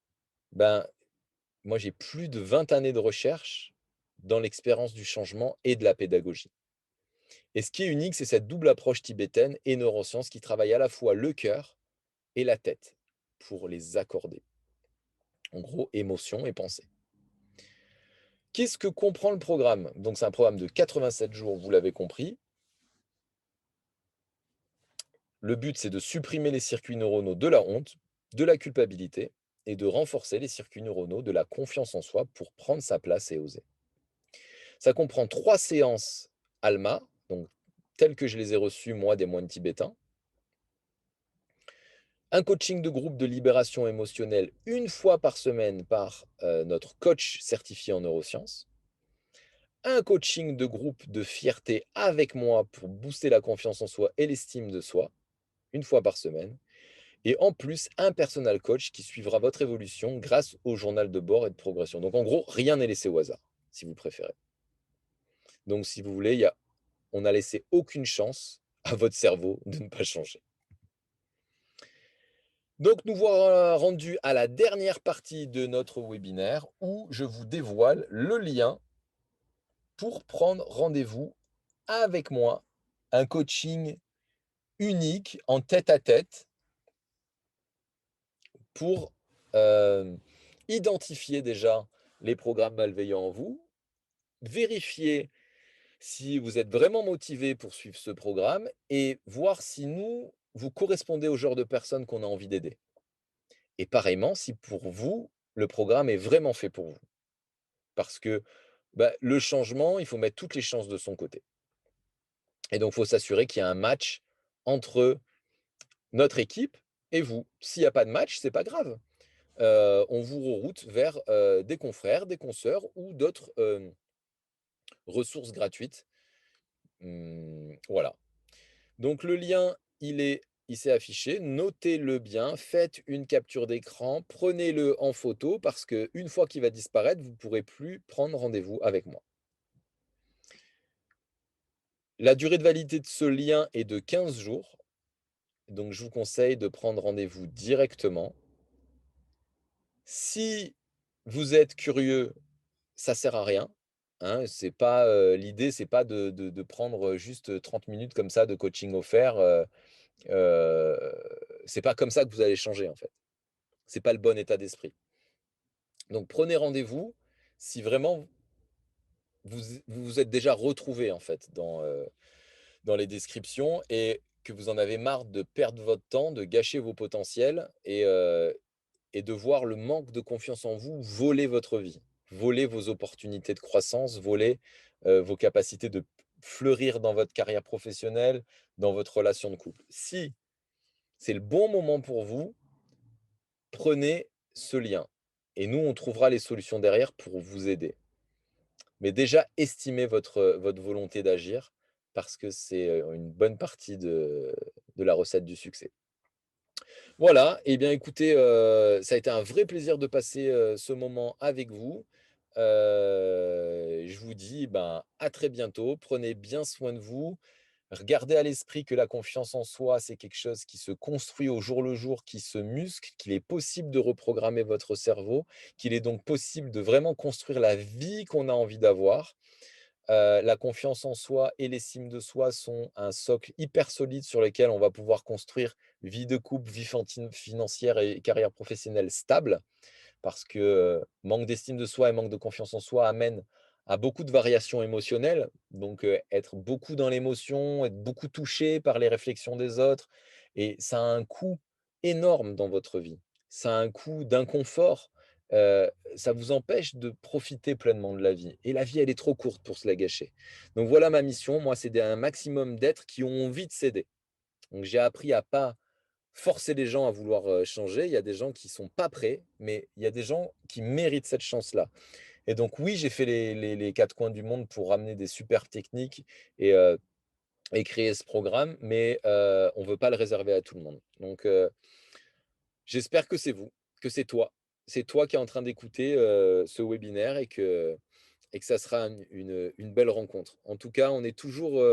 ben, moi j'ai plus de 20 années de recherche dans l'expérience du changement et de la pédagogie. Et ce qui est unique, c'est cette double approche tibétaine et neurosciences qui travaille à la fois le cœur et la tête pour les accorder. En gros, émotion et pensée. Qu'est-ce que comprend le programme? Donc, c'est un programme de 87 jours, vous l'avez compris. Le but, c'est de supprimer les circuits neuronaux de la honte, de la culpabilité et de renforcer les circuits neuronaux de la confiance en soi pour prendre sa place et oser. Ça comprend 3 séances ALMA, donc telles que je les ai reçues, moi, des moines tibétains. Un coaching de groupe de libération émotionnelle une fois par semaine par notre coach certifié en neurosciences. Un coaching de groupe de fierté avec moi pour booster la confiance en soi et l'estime de soi, une fois par semaine. et en plus, un personal coach qui suivra votre évolution grâce au journal de bord et de progression. Donc en gros, rien n'est laissé au hasard, si vous préférez. Donc si vous voulez, on n'a laissé aucune chance à votre cerveau de ne pas changer. Donc nous voilà rendus à la dernière partie de notre webinaire où je vous dévoile le lien pour prendre rendez-vous avec moi, un coaching unique en tête-à-tête pour, identifier déjà les programmes malveillants en vous, vérifier si vous êtes vraiment motivé pour suivre ce programme et voir si vous correspondez au genre de personne qu'on a envie d'aider. Et pareillement, si pour vous, le programme est vraiment fait pour vous. Parce que, bah, le changement, il faut mettre toutes les chances de son côté. Et donc, il faut s'assurer qu'il y a un match entre notre équipe et vous. S'il y a pas de match, c'est pas grave. On vous reroute vers, des confrères, des consoeurs ou d'autres, ressources gratuites. Voilà. Donc le lien, il s'est affiché. Notez-le bien, faites une capture d'écran, prenez-le en photo parce qu'une fois qu'il va disparaître, vous ne pourrez plus prendre rendez-vous avec moi. La durée de validité de ce lien est de 15 jours, donc je vous conseille de prendre rendez-vous directement. Si vous êtes curieux, ça sert à rien, hein, c'est pas, l'idée, c'est pas de prendre, juste 30 minutes comme ça de coaching offert, heu, c'est pas comme ça que vous allez changer, en fait. C'est pas le bon état d'esprit. Donc prenez rendez-vous si vraiment vous vous êtes déjà retrouvé en fait, dans les descriptions et que vous en avez marre de perdre votre temps, de gâcher vos potentiels et de voir le manque de confiance en vous voler votre vie, voler vos opportunités de croissance, voler, vos capacités de fleurir dans votre carrière professionnelle, dans votre relation de couple. Si c'est le bon moment pour vous, prenez ce lien et nous, on trouvera les solutions derrière pour vous aider. Mais déjà, estimez votre volonté d'agir parce que c'est, une bonne partie de la recette du succès. Voilà, et bien écoutez, ça a été un vrai plaisir de passer, ce moment avec vous. Je vous dis, ben, à très bientôt. Prenez bien soin de vous. Gardez à l'esprit que la confiance en soi, c'est quelque chose qui se construit au jour le jour, qui se muscle, qu'il est possible de reprogrammer votre cerveau, qu'il est donc possible de vraiment construire la vie qu'on a envie d'avoir. La confiance en soi et l'estime de soi sont un socle hyper solide sur lequel on va pouvoir construire vie de couple, vie financière et carrière professionnelle stable parce que, manque d'estime de soi et manque de confiance en soi amènent à beaucoup de variations émotionnelles. Donc, être beaucoup dans l'émotion, être beaucoup touché par les réflexions des autres et ça a un coût énorme dans votre vie. Ça a un coût d'inconfort, ça vous empêche de profiter pleinement de la vie et la vie, elle est trop courte pour se la gâcher. Donc voilà ma mission, moi, c'est d'aider un maximum d'êtres qui ont envie de s'aider. Donc j'ai appris à pas forcer les gens à vouloir, changer. Il y a des gens qui sont pas prêts, mais il y a des gens qui méritent cette chance-là. Et donc oui, j'ai fait les 4 coins du monde pour ramener des super techniques et et créer ce programme, mais on veut pas le réserver à tout le monde. Donc j'espère que c'est vous, que c'est toi. C'est toi qui es en train d'écouter, ce webinaire et que ça sera une belle rencontre. En tout cas, on est toujours,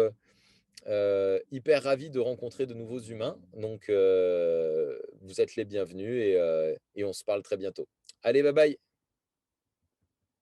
hyper ravi de rencontrer de nouveaux humains. Donc, vous êtes les bienvenus et on se parle très bientôt. Allez, bye bye.